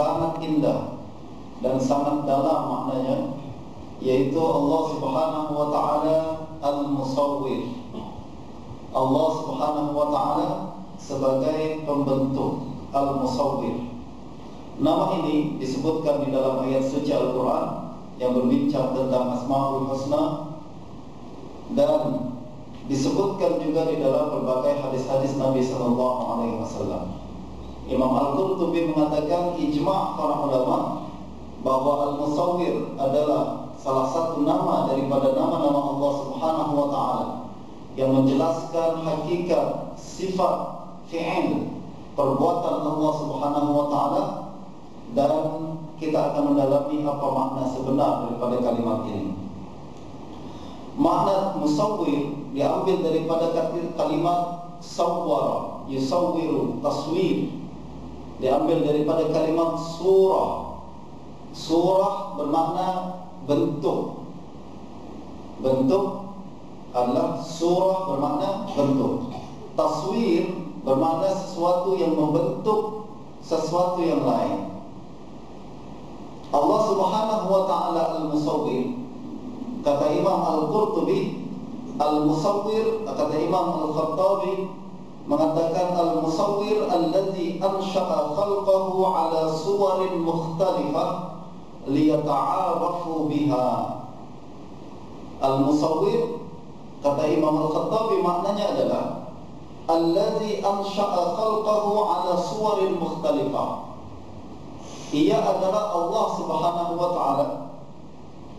sangat indah dan sangat dalam maknanya, yaitu Allah Subhanahu wa ta'ala Al-Musawwir. Allah Subhanahu wa ta'ala sebagai pembentuk, Al-Musawwir. Nama ini disebutkan di dalam ayat suci Al-Quran yang berbincang tentang Asmaul Husna, dan disebutkan juga di dalam berbagai hadis-hadis Nabi SAW. Imam Al-Qurtubi mengatakan ijma' para ulama bahwa Al-Musawwir adalah salah satu nama daripada nama-nama Allah Subhanahu wa ta'ala yang menjelaskan hakikat, sifat, fi'il, perbuatan Allah Subhanahu wa ta'ala, dan kita akan mendalami apa makna sebenar daripada kalimat ini. Makna musawwir diambil daripada kalimat sawwara, yusawwiru, taswir, diambil daripada kalimat surah. Surah bermakna bentuk. Bentuk adalah surah bermakna bentuk. Taswir bermakna sesuatu yang membentuk sesuatu yang lain. Allah Subhanahu wa ta'ala Al-Musawwir, kata Imam Al-Qurtubi, Al-Musawwir, kata Imam Al-Khattabi mengatakan Al-Musawwir alladzi ansha'a khalqahu ala suwarin mukhtalifah liyata'arafu biha. Al-Musawwir, kata Imam Al-Khattabi, maknanya adalah alladzi ansha'a khalqahu ala suwarin mukhtalifah. Ia adalah Allah Subhanahu wa ta'ala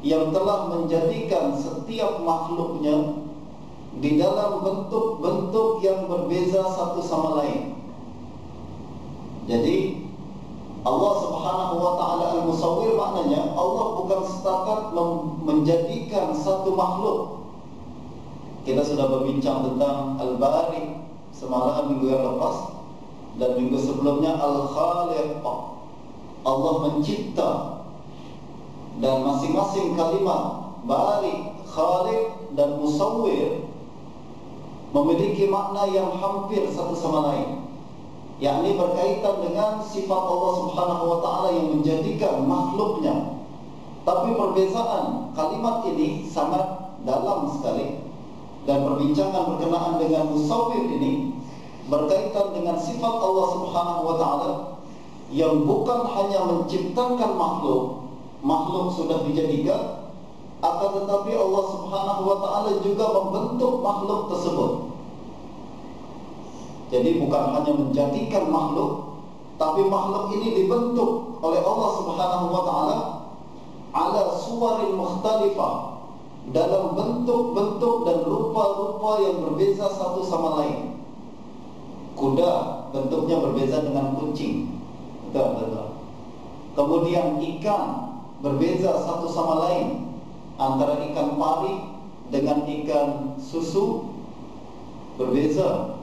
yang telah menjadikan setiap makhluknya di dalam bentuk-bentuk yang berbeza satu sama lain. Jadi Allah Subhanahu wa ta'ala Al-Musawwir maknanya Allah bukan setakat menjadikan satu makhluk. Kita sudah berbincang tentang Al-Bari semalam minggu yang lepas, dan minggu sebelumnya Al-Khaliq, Allah mencipta. Dan masing-masing kalimat Bari, Khaliq dan Musawwir memiliki makna yang hampir satu sama lain, yakni berkaitan dengan sifat Allah Subhanahu wa ta'ala yang menjadikan makhluknya. Tapi perbezaan kalimat ini sangat dalam sekali, dan perbincangan berkenaan dengan Musawwir ini berkaitan dengan sifat Allah Subhanahu wa ta'ala yang bukan hanya menciptakan makhluk sudah dijadikan, akan tetapi Allah Subhanahu wa ta'ala juga membentuk makhluk tersebut. Jadi bukan hanya menjadikan makhluk, tapi makhluk ini dibentuk oleh Allah Subhanahu wa ta'ala ala suwarin mukhtalifah, dalam bentuk-bentuk dan rupa-rupa yang berbeza satu sama lain. Kuda bentuknya berbeza dengan kucing, betul. Kemudian ikan berbeza satu sama lain, antara ikan pari dengan ikan susu berbeza.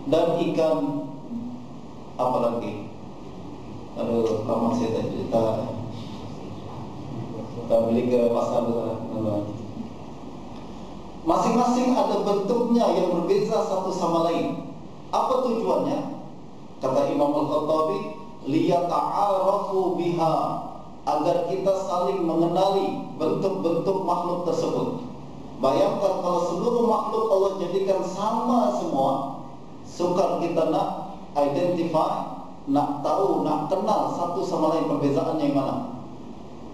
Dan ikan apa lagi? Aduh, lama saya tak cerita. Kita beli ke pasar dulu. Masing-masing ada bentuknya yang berbeza satu sama lain. Apa tujuannya? Kata Imam Al-Khattabi, liyata'arafu biha, agar kita saling mengenali bentuk-bentuk makhluk tersebut. Bayangkan kalau seluruh makhluk Allah jadikan sama semua, sukar kita nak identify, nak tahu, nak kenal satu sama lain perbezaannya yang mana.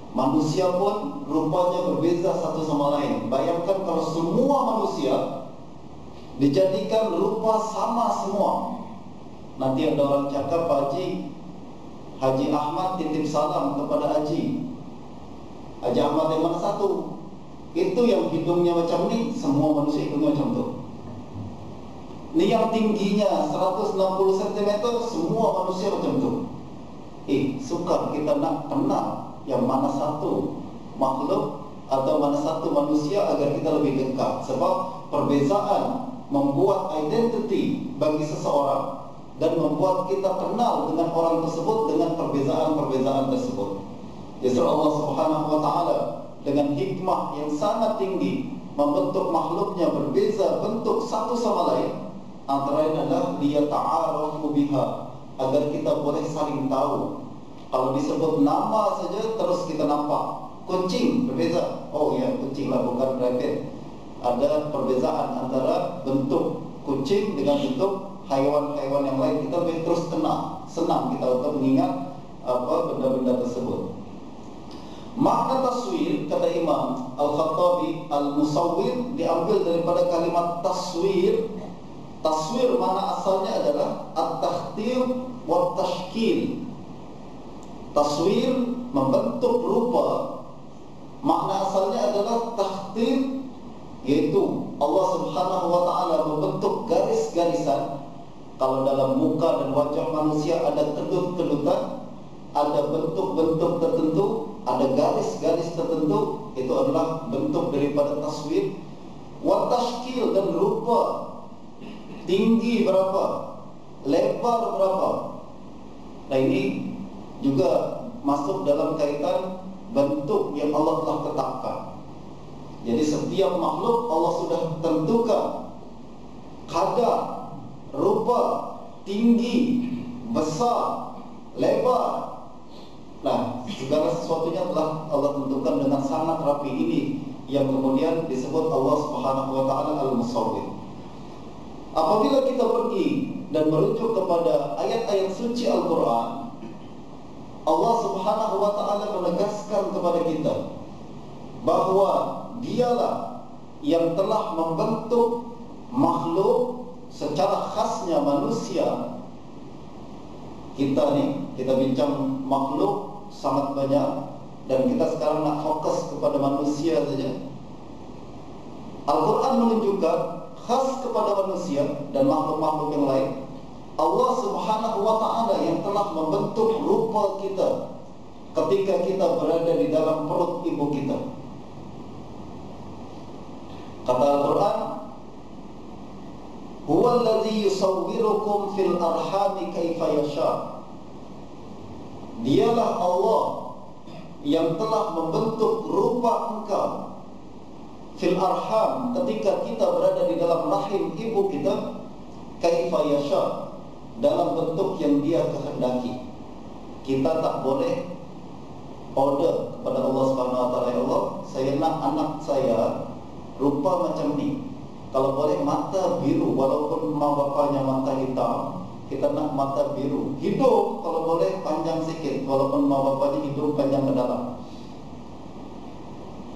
Manusia pun rupanya berbeza satu sama lain. Bayangkan kalau semua manusia dijadikan rupa sama semua. Nanti ada orang cakap, Pak Haji Ahmad titip salam kepada Haji Ahmad yang mana satu? Itu yang hidungnya macam ni, semua manusia hidungnya macam tu. Ni yang tingginya 160 cm, semua manusia macam tu. Sukar kita nak kenal yang mana satu makhluk atau mana satu manusia agar kita lebih dekat. Sebab perbezaan membuat identiti bagi seseorang dan membuat kita kenal dengan orang tersebut dengan perbezaan-perbezaan tersebut. Justru Allah Subhanahu wa ta'ala dengan hikmah yang sangat tinggi membentuk makhluknya berbeza bentuk satu sama lain. Antara lain adalah liyata'arafu biha, agar kita boleh saling tahu Kalau disebut nama saja terus kita nampak. Kucing berbeza. Oh ya, kucing lah, bukan rabbit. Ada perbezaan antara bentuk kucing dengan bentuk haiwan-haiwan yang lain. Kita lebih terus senang kita untuk mengingat benda-benda tersebut. Makna taswir, kata Imam Al-Khattabi, al-musawwir diambil daripada kalimat taswir. Taswir mana asalnya adalah at-takhtir wa tashkil. Taswir membentuk rupa. Makna asalnya adalah takhtir, yaitu Allah Subhanahu wa ta'ala membentuk garis-garisan. Kalau dalam muka dan wajah manusia ada kedut-kedutan, ada bentuk-bentuk tertentu, ada garis-garis tertentu, itu adalah bentuk daripada taswir. Wa tashkil, dan rupa, tinggi berapa, lebar berapa. Nah, ini juga masuk dalam kaitan bentuk yang Allah telah tetapkan. Jadi setiap makhluk Allah sudah tentukan kadar, rupa, tinggi, besar, lebar. Nah, segala sesuatunya telah Allah tentukan dengan sangat rapi. Ini yang kemudian disebut Allah Subhanahu wa ta'ala al-musawwir. Apabila kita pergi dan merujuk kepada ayat-ayat suci Al-Quran, Allah Subhanahu wa ta'ala menegaskan kepada kita bahawa dialah yang telah membentuk makhluk, secara khasnya manusia. Kita bincang makhluk sangat banyak, dan kita sekarang nak fokus kepada manusia saja. Al-Quran menunjukkan khas kepada manusia dan makhluk-makhluk yang lain, Allah Subhanahu wa ta'ala yang telah membentuk rupa kita ketika kita berada di dalam perut ibu kita. Kata Al-Quran, huwa alladhi yusawwirukum fil arhami kaifa yasha. Dialah Allah yang telah membentuk rupa engkau fil arham, ketika kita berada di dalam rahim ibu kita, kaifa yasha, dalam bentuk yang Dia kehendaki. Kita tak boleh order kepada Allah Subhanahu wa ta'ala, ya Allah, saya nak anak saya rupa macam ni. Kalau boleh mata biru, walaupun mak bapanya mata hitam, kita nak mata biru. Hidung kalau boleh panjang sikit, walaupun mak bapanya hidung panjang ke dalam.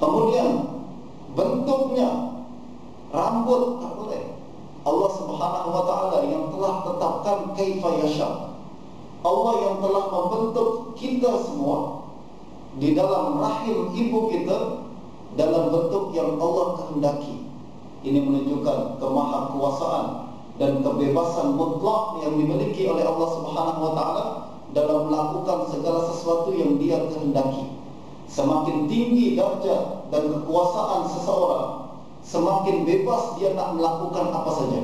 Kemudian bentuknya, rambut tak boleh. Allah Subhanahu wa ta'ala yang telah tetapkan kaifa yasha. Allah yang telah membentuk kita semua di dalam rahim ibu kita dalam bentuk yang Allah kehendaki. Ini menunjukkan kemahakuasaan dan kebebasan mutlak yang dimiliki oleh Allah Subhanahu wa ta'ala dalam melakukan segala sesuatu yang Dia kehendaki. Semakin tinggi darjat dan kekuasaan seseorang, semakin bebas dia nak melakukan apa saja.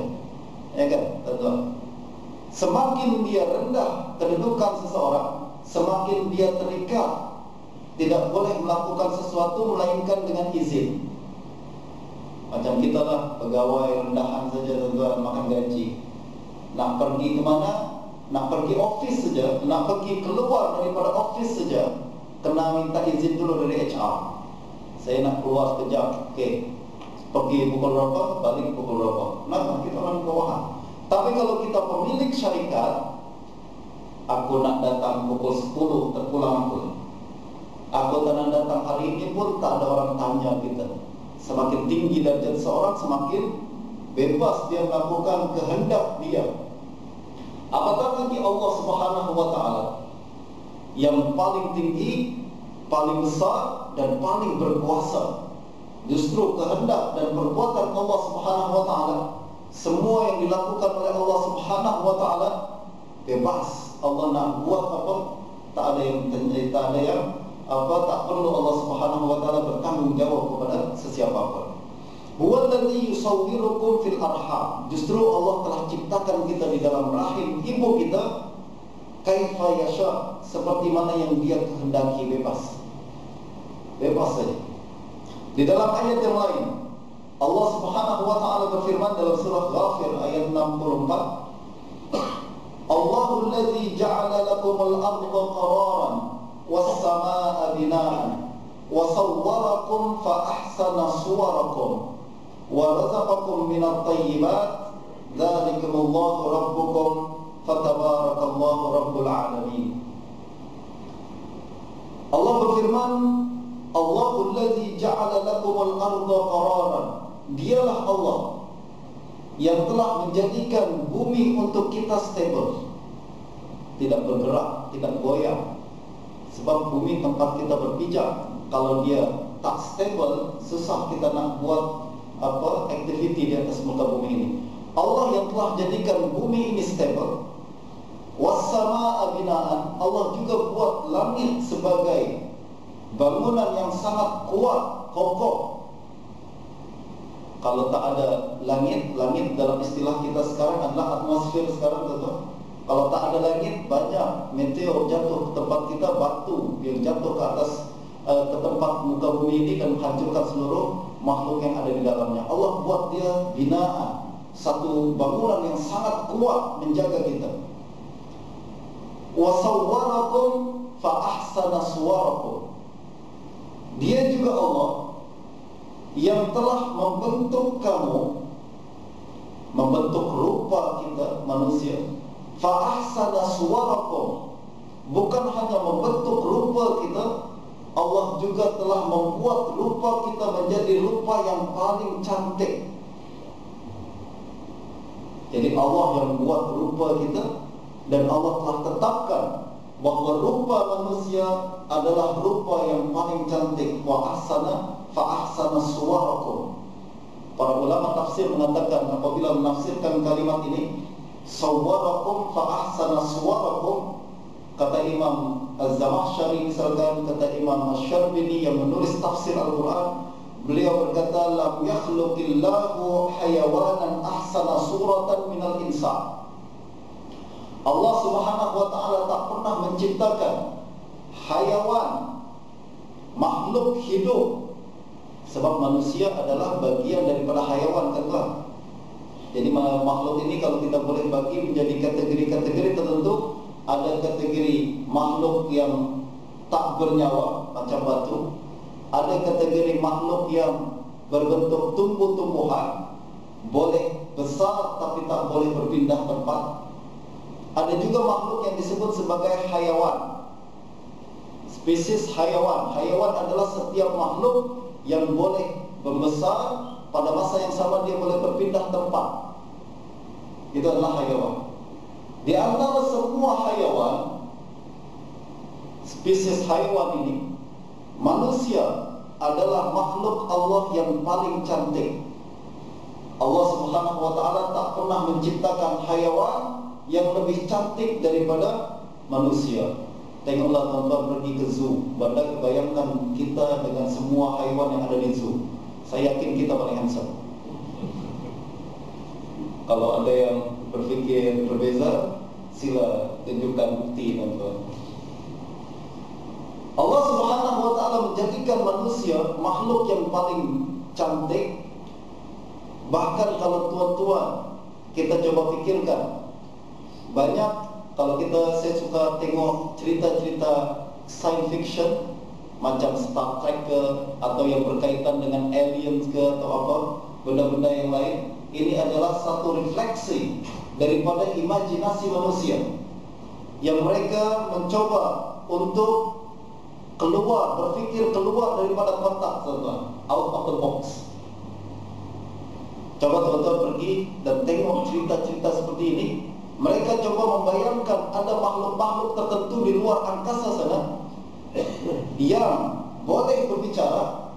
Ya kan, tuan-tuan? Semakin dia rendah kedudukan seseorang, semakin dia terikat, tidak boleh melakukan sesuatu melainkan dengan izin. Macam kita lah, pegawai rendahan saja, tuan-tuan, makan gaji. Nak pergi ke mana? Nak pergi office saja, nak pergi keluar daripada office saja, kena minta izin dulu dari HR. Saya nak keluar sekejap, okey, pergi pukul berapa, balik pukul berapa. Nah, kita orang bawahan. Tapi kalau kita pemilik syarikat, aku nak datang pukul 10, terpulang aku. Aku nak datang hari ini pun tak ada orang tanya kita. Semakin tinggi darjat seorang, semakin bebas dia melakukan kehendak dia. Apatah lagi Allah Subhanahu wa ta'ala yang paling tinggi, paling besar dan paling berkuasa. Justru kehendak dan perbuatan Allah Subhanahu wa ta'ala, semua yang dilakukan oleh Allah Subhanahu wa ta'ala bebas. Allah nak buat apa, tak ada yang tak perlu Allah Subhanahu wa ta'ala bertanggung jawab kepada sesiapa pun. Huwa alladhi yusawwirukum fil arham. Justru Allah telah ciptakan kita di dalam rahim ibu kita kaifa yasha, seperti mana yang Dia kehendaki, bebas. Bebas saja. Di dalam ayat yang lain, Allah Subhanahu wa ta'ala berfirman dalam surah Ghafir ayat 64, Allahu alladhi ja'ala lakumul arda qararan was-samaa'a bina'an wa sawwarakum fa ahsana suwarakum wa razaqakum minat thayyibat dzalikumullahu rabbukum fatabarakallahu rabbul alamin. Allah berfirman, Allahul ladzi ja'ala lakumul arda qararan. Dialah Allah yang telah menjadikan bumi untuk kita stable, tidak bergerak, tidak goyang. Sebab bumi tempat kita berpijak. Kalau dia tak stable, susah kita nak buat aktiviti di atas muka bumi ini. Allah yang telah jadikan bumi ini stable. Was-samaa'a bina'an. Allah juga buat langit sebagai bangunan yang sangat kuat, kokoh. Kalau tak ada langit, langit dalam istilah kita sekarang adalah atmosfer sekarang, tentu. Kalau tak ada langit, banyak meteor jatuh ke tempat kita, batu yang jatuh ke atas ke tempat muka bumi ini dan menghancurkan seluruh makhluk yang ada di dalamnya. Allah buat dia binaan, satu bangunan yang sangat kuat menjaga kita. Wa sawwarakum fa ahsana suwarakum. Dia juga Allah yang telah membentuk kamu, membentuk rupa kita manusia. Fa ahsana suwarakum. Bukan hanya membentuk rupa kita, Allah juga telah membuat rupa kita menjadi rupa yang paling cantik. Jadi Allah yang buat rupa kita, dan Allah telah tetapkan bahawa rupa manusia adalah rupa yang paling cantik. Wa ahsana fa ahsana suwarakum. Para ulama tafsir mengatakan apabila menafsirkan kalimat ini, sawwarakum fa ahsana suwarakum, kata Imam Az-Zamakhsyari misalkan, kata Imam Asy-Syarbini yang menulis tafsir Al-Quran, beliau berkata, lam yakhluqillahu hayawanan ahsana suratan minal insan. Allah Subhanahu wa ta'ala tak pernah menciptakan hayawan, makhluk hidup. Sebab manusia adalah bagian daripada hayawan, kan? Jadi makhluk ini kalau kita boleh bagi menjadi kategori-kategori tertentu. Ada kategori makhluk yang tak bernyawa macam batu. Ada kategori makhluk yang berbentuk tumbuh-tumbuhan, boleh besar tapi tak boleh berpindah tempat. Ada juga makhluk yang disebut sebagai hayawan, spesies hayawan. Hayawan adalah setiap makhluk yang boleh membesar, pada masa yang sama dia boleh berpindah tempat. Itu adalah hayawan. Di antara semua hayawan, spesies hayawan ini, manusia adalah makhluk Allah yang paling cantik. Allah Subhanahu wa ta'ala tak pernah menciptakan hayawan yang lebih cantik daripada manusia. Tengoklah tuan-tuan pergi ke zoo, bayangkan kita dengan semua haiwan yang ada di zoo. Saya yakin kita paling handsome. Kalau ada yang berfikir berbeza, sila tunjukkan bukti, tuan-tuan. Allah Subhanahu wa ta'ala menjadikan manusia makhluk yang paling cantik. Bahkan kalau tuan-tuan kita coba fikirkan, banyak kalau saya suka tengok cerita-cerita science fiction macam Star Trek ke, atau yang berkaitan dengan aliens ke, atau apa, benda-benda yang lain. Ini adalah satu refleksi daripada imajinasi manusia yang mereka mencoba untuk berpikir keluar daripada kotak, tuan-tuan, out of the box. Coba tuan-tuan pergi dan tengok cerita-cerita seperti ini. Mereka coba membayangkan ada makhluk-makhluk tertentu di luar angkasa sana yang boleh berbicara,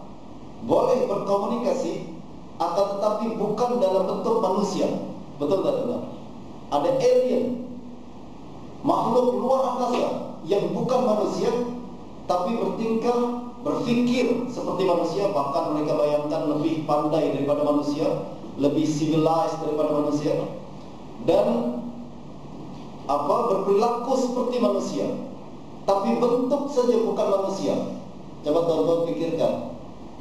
boleh berkomunikasi, akan tetapi bukan dalam bentuk manusia. Betul tak, tuan-tuan? Ada alien, makhluk luar angkasa yang bukan manusia, tapi bertingkah, berfikir seperti manusia. Bahkan mereka bayangkan lebih pandai daripada manusia, lebih civilized daripada manusia, dan berperilaku seperti manusia, tapi bentuk saja bukan manusia. Coba tuan-tuan fikirkan,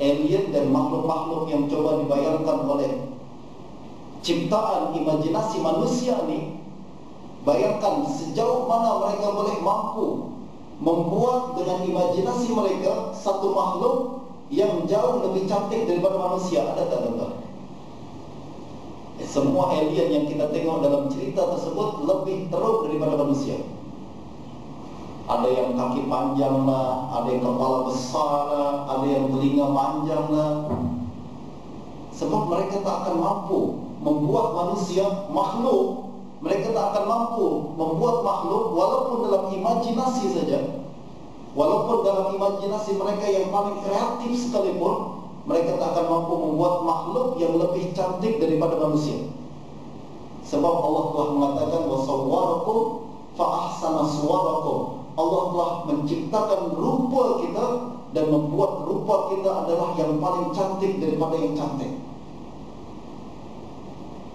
alien dan makhluk-makhluk yang coba dibayangkan oleh ciptaan imajinasi manusia ini. Bayangkan sejauh mana mereka boleh mampu membuat dengan imajinasi mereka satu makhluk yang jauh lebih cantik daripada manusia. Ada tak tuan-tuan? Semua alien yang kita tengok dalam cerita tersebut lebih teruk daripada manusia. Ada yang kaki panjang lah, ada yang kepala besar lah, ada yang telinga panjang lah. Sebab mereka tak akan mampu membuat manusia makhluk. Mereka tak akan mampu membuat makhluk walaupun dalam imajinasi saja. Walaupun dalam imajinasi mereka yang paling kreatif sekalipun, mereka tak akan mampu membuat makhluk yang lebih cantik daripada manusia. Sebab Allah telah mengatakan wasawwarakum fa ahsana suwarakum. Allah telah menciptakan rupa kita dan membuat rupa kita adalah yang paling cantik daripada yang cantik.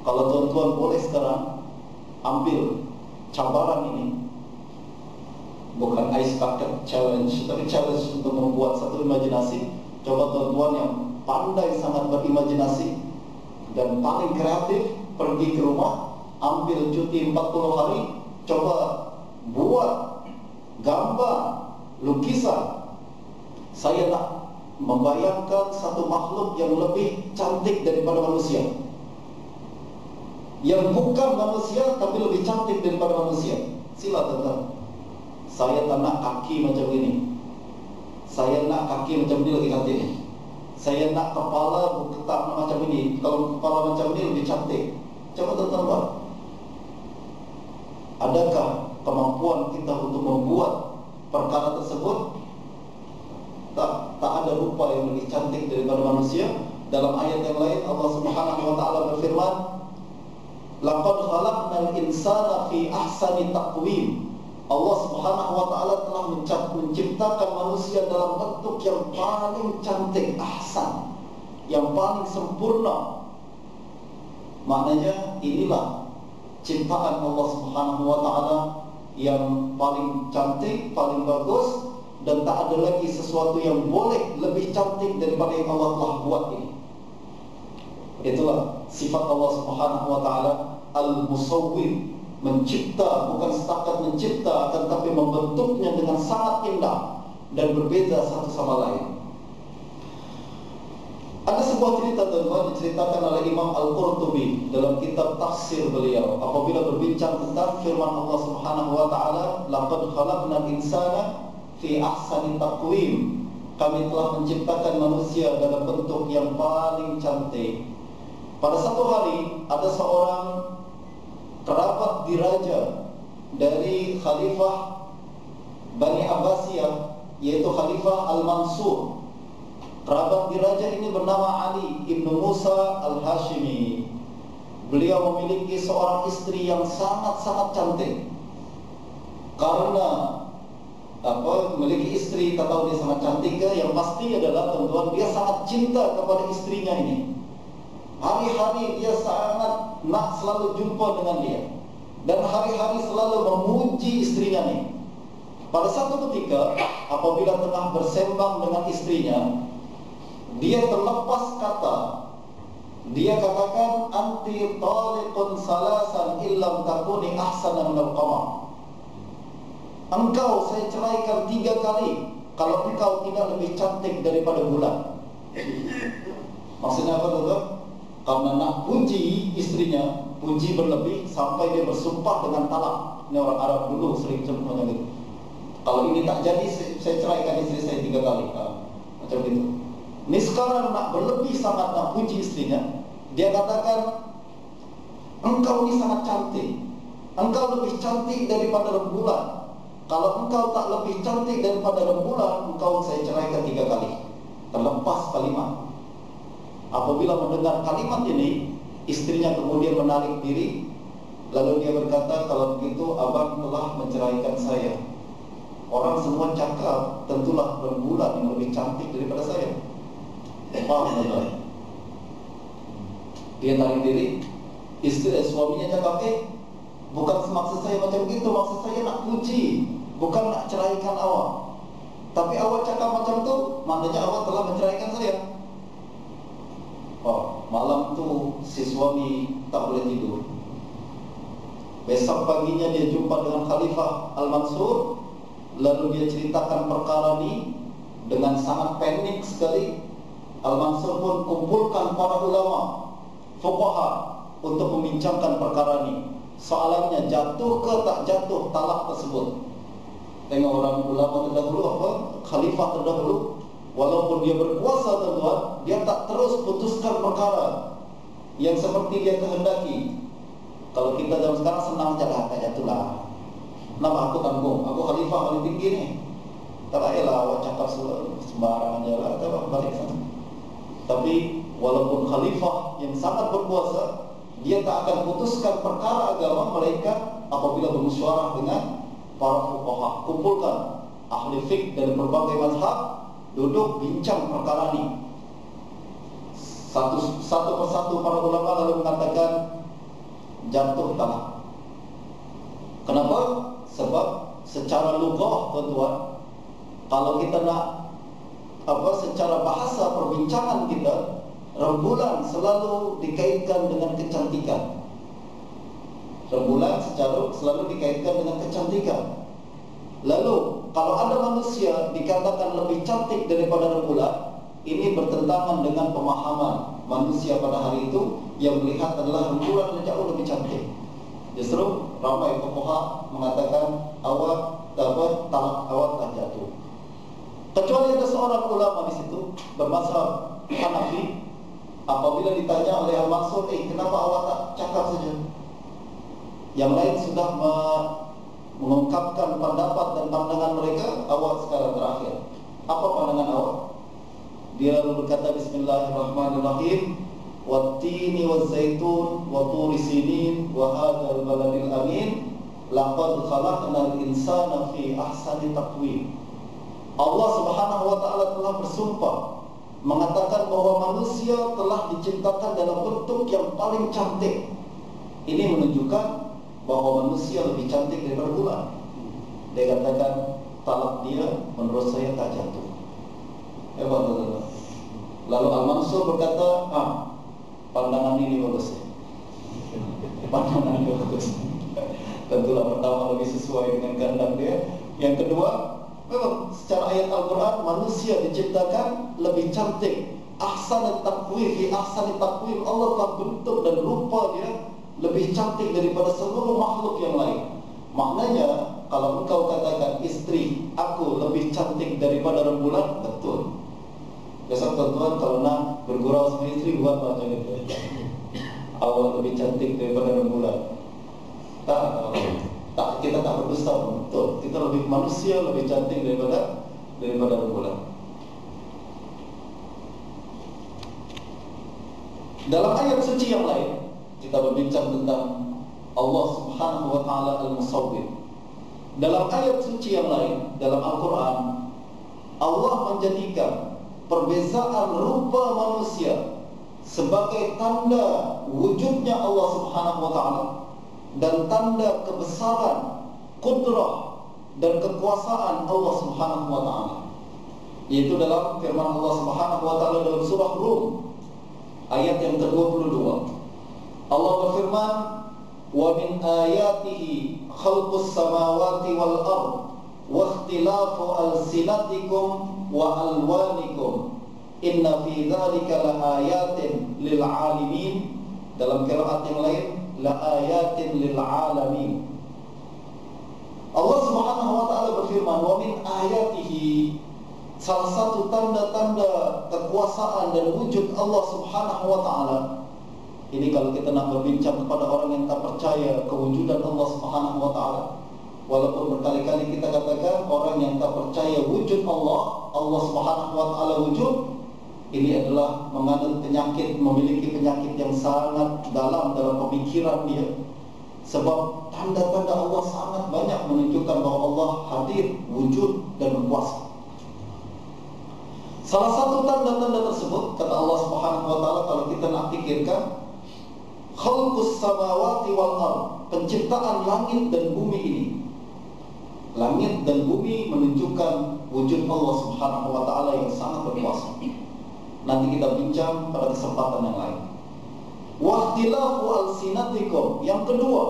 Kalau tuan-tuan boleh sekarang ambil cabaran ini, bukan ice bucket challenge, tapi challenge untuk membuat satu imajinasi. Coba tuan-tuan yang pandai sangat berimajinasi dan paling kreatif, pergi ke rumah, ambil cuti 40 hari, coba buat gambar, lukisan. Saya nak membayangkan satu makhluk yang lebih cantik daripada manusia, yang bukan manusia tapi lebih cantik daripada manusia. Sila tuan-tuan. Saya tak nak kaki macam ini, saya nak kaki macam ini lebih cantik. Saya nak kepala tak macam ini, kalau kepala macam ini lebih cantik. Coba tuan-tuan buat. Adakah kemampuan kita untuk membuat perkara tersebut? Tak ada rupa yang lebih cantik daripada manusia. Dalam ayat yang lain Allah Subhanahu wa taala berfirman, laqad khalaqnal insana fi ahsani taqwim. Allah Subhanahu wa taala telah menciptakan manusia dalam bentuk yang paling cantik, ahsan, yang paling sempurna. Maknanya inilah ciptaan Allah Subhanahu wa taala yang paling cantik, paling bagus, dan tak ada lagi sesuatu yang boleh lebih cantik daripada yang Allah telah buat ini. Itulah sifat Allah Subhanahu wa taala, al-musawwir, mencipta, bukan setakat mencipta akan tapi membentuknya dengan sangat indah dan berbeza satu sama lain. Ada sebuah cerita tuan-tuan diceritakan oleh Imam Al-Qurtubi dalam kitab tafsir beliau apabila berbincang tentang firman Allah Subhanahu wa taala, laqad khalaqnal insana fi ahsani taqwim. Kami telah menciptakan manusia dalam bentuk yang paling cantik. Pada satu hari ada seorang kerabat diraja dari Khalifah Bani Abbasiyah, yaitu Khalifah Al-Mansur. Kerabat diraja ini bernama Ali ibnu Musa Al-Hashimi. Beliau memiliki seorang istri yang sangat-sangat cantik. Karena memiliki istri, tak tahu dia sangat cantik ke, yang pasti adalah tuan-tuan, dia sangat cinta kepada istrinya ini. Hari-hari dia sangat nak selalu jumpa dengan dia, dan hari-hari selalu memuji istrinya ini. Pada satu ketika apabila tengah bersembang dengan istrinya, dia terlepas kata. Dia katakan, anti taliqun salasan illam takuni ahsana minal qamar. Engkau saya ceraikan 3 kali kalau engkau tidak lebih cantik daripada bulan. Maksudnya apa tuan-tuan? Karena nak puji istrinya, puji berlebih sampai dia bersumpah dengan talak. Ini orang Arab dulu sering macam itu. Kalau ini tak jadi, saya ceraikan istri saya 3 kali. Macam itu. Ini sekarang nak berlebih sangat nak puji istrinya. Dia katakan, engkau ini sangat cantik, engkau lebih cantik daripada rembulan. Kalau engkau tak lebih cantik daripada rembulan, engkau saya ceraikan 3 kali. Terlepas kalimat. Apabila mendengar kalimat ini, istrinya kemudian menarik diri. Lalu dia berkata, kalau begitu abang telah menceraikan saya. Orang semua cakap, tentulah rembulan yang lebih cantik daripada saya. Paham tak? Dia tarik diri. Suaminya cakap, bukan maksud saya macam itu, maksud saya nak puji, bukan nak ceraikan awak. Tapi awak cakap macam tu, maknanya awak telah menceraikan saya. Malam tu si suami tak boleh tidur. Besok paginya dia jumpa dengan Khalifah Al-Mansur. lalu dia ceritakan perkara ini dengan sangat panik sekali. Al-Mansur pun kumpulkan para ulama fuqaha untuk membincangkan perkara ini. Soalannya, jatuh ke tak jatuh talak tersebut? Tengok orang ulama terdahulu apa? Khalifah terdahulu, walaupun dia berkuasa tuan, dia tak terus putuskan perkara yang seperti dia kehendaki. Kalau kita zaman sekarang senang jalan, tak jatuhlah. Nama aku tanggung, aku khalifah paling tinggi ni. Tak payahlah awak cakap sembarangan jalan, tak balik sana. Tapi walaupun khalifah yang sangat berkuasa, dia tak akan putuskan perkara agama mereka apabila bermusyawarah dengan para fuqaha. Kumpulkan ahli fiqh dari berbagai mazhab, duduk bincang perkara ini. Satu persatu para ulama lalu mengatakan jatuh talak. Kenapa? Sebab secara lughah tuan-tuan, kalau kita nak secara bahasa perbincangan kita, rembulan selalu dikaitkan dengan kecantikan. Rembulan selalu dikaitkan dengan kecantikan. Lalu kalau ada manusia dikatakan lebih cantik daripada rembulan, ini bertentangan dengan pemahaman manusia pada hari itu yang melihat adalah rembulan jauh lebih cantik. Justru ramai fuqaha mengatakan awak tak jatuh. Kecuali ada seorang ulama di situ bermazhab Hanafi, apabila ditanya oleh Al-Mansur, kenapa awak tak cakap saja? Yang lain sudah mengungkapkan pendapat dan pandangan mereka, awak sekarang terakhir. Apa pandangan awak? Dia lalu berkata, Bismillahirrahmanirrahim, wattini wazzaitun wa turi sinin wa hadzal baladil amin laqad khalaqnal insana fi ahsani taqwim. Allah Subhanahu wa taala telah bersumpah mengatakan bahwa manusia telah diciptakan dalam bentuk yang paling cantik. Ini menunjukkan bahwa manusia lebih cantik daripada bulan. Dia katakan talak dia menurut saya tak jatuh. Hebat betul. Lalu Al-Mansur berkata, pandangan ini bagus. Pandangan ini bagus. Tentulah pertama lebih sesuai dengan kehendak dia. Yang kedua, memang secara ayat Al-Quran manusia diciptakan lebih cantik. Ahsan taqwim, fi ahsan taqwim, Allah telah bentuk dan rupa dia lebih cantik daripada seluruh makhluk yang lain. Maknanya kalau engkau katakan istri aku lebih cantik daripada rembulan, betul. Besok tuan-tuan kalau nak bergurau sama istri, buat macam itu. Awak lebih cantik daripada rembulan. Tak, kita tak berdusta, betul. Kita lebih manusia lebih cantik daripada rembulan. Dalam ayat suci yang lain, kita berbincang tentang Allah Subhanahu wa taala Al-Musawwir. Dalam ayat suci yang lain dalam Al-Quran, Allah menjadikan perbezaan rupa manusia sebagai tanda wujudnya Allah Subhanahu wa taala dan tanda kebesaran, kudrah dan kekuasaan Allah Subhanahu wa taala. Yaitu dalam firman Allah Subhanahu wa taala dalam surah Rum ayat yang ke-22. Allah berfirman, "Wa min ayatihi khalqus samawati wal ard wa ikhtilafu alsinatikum wa alwanikum inna fi dzalika laayatin lil alimin." Dalam qiraat yang lain, laayatin lil alamin. Allah Subhanahu wa taala berfirman, "Wa min ayatihi", salah satu tanda-tanda kekuasaan dan wujud Allah Subhanahu wa taala. Ini kalau kita nak berbincang kepada orang yang tak percaya kewujudan Allah Subhanahu wa taala. Walaupun berkali-kali kita katakan orang yang tak percaya wujud Allah Subhanahu wa taala wujud, ini adalah mengandung penyakit, memiliki penyakit yang sangat dalam pemikiran dia. Sebab tanda-tanda Allah sangat banyak menunjukkan bahawa Allah hadir, wujud dan berkuasa. Salah satu tanda-tanda tersebut, kata Allah Subhanahu wa taala, kalau kita nak fikirkan, khalqus samawati wal ard, penciptaan langit dan bumi ini. Langit dan bumi menunjukkan wujud Allah Subhanahu wa taala yang sangat berkuasa. Nanti kita bincang pada kesempatan yang lain. Wa ikhtilafu alsinatikum, yang kedua,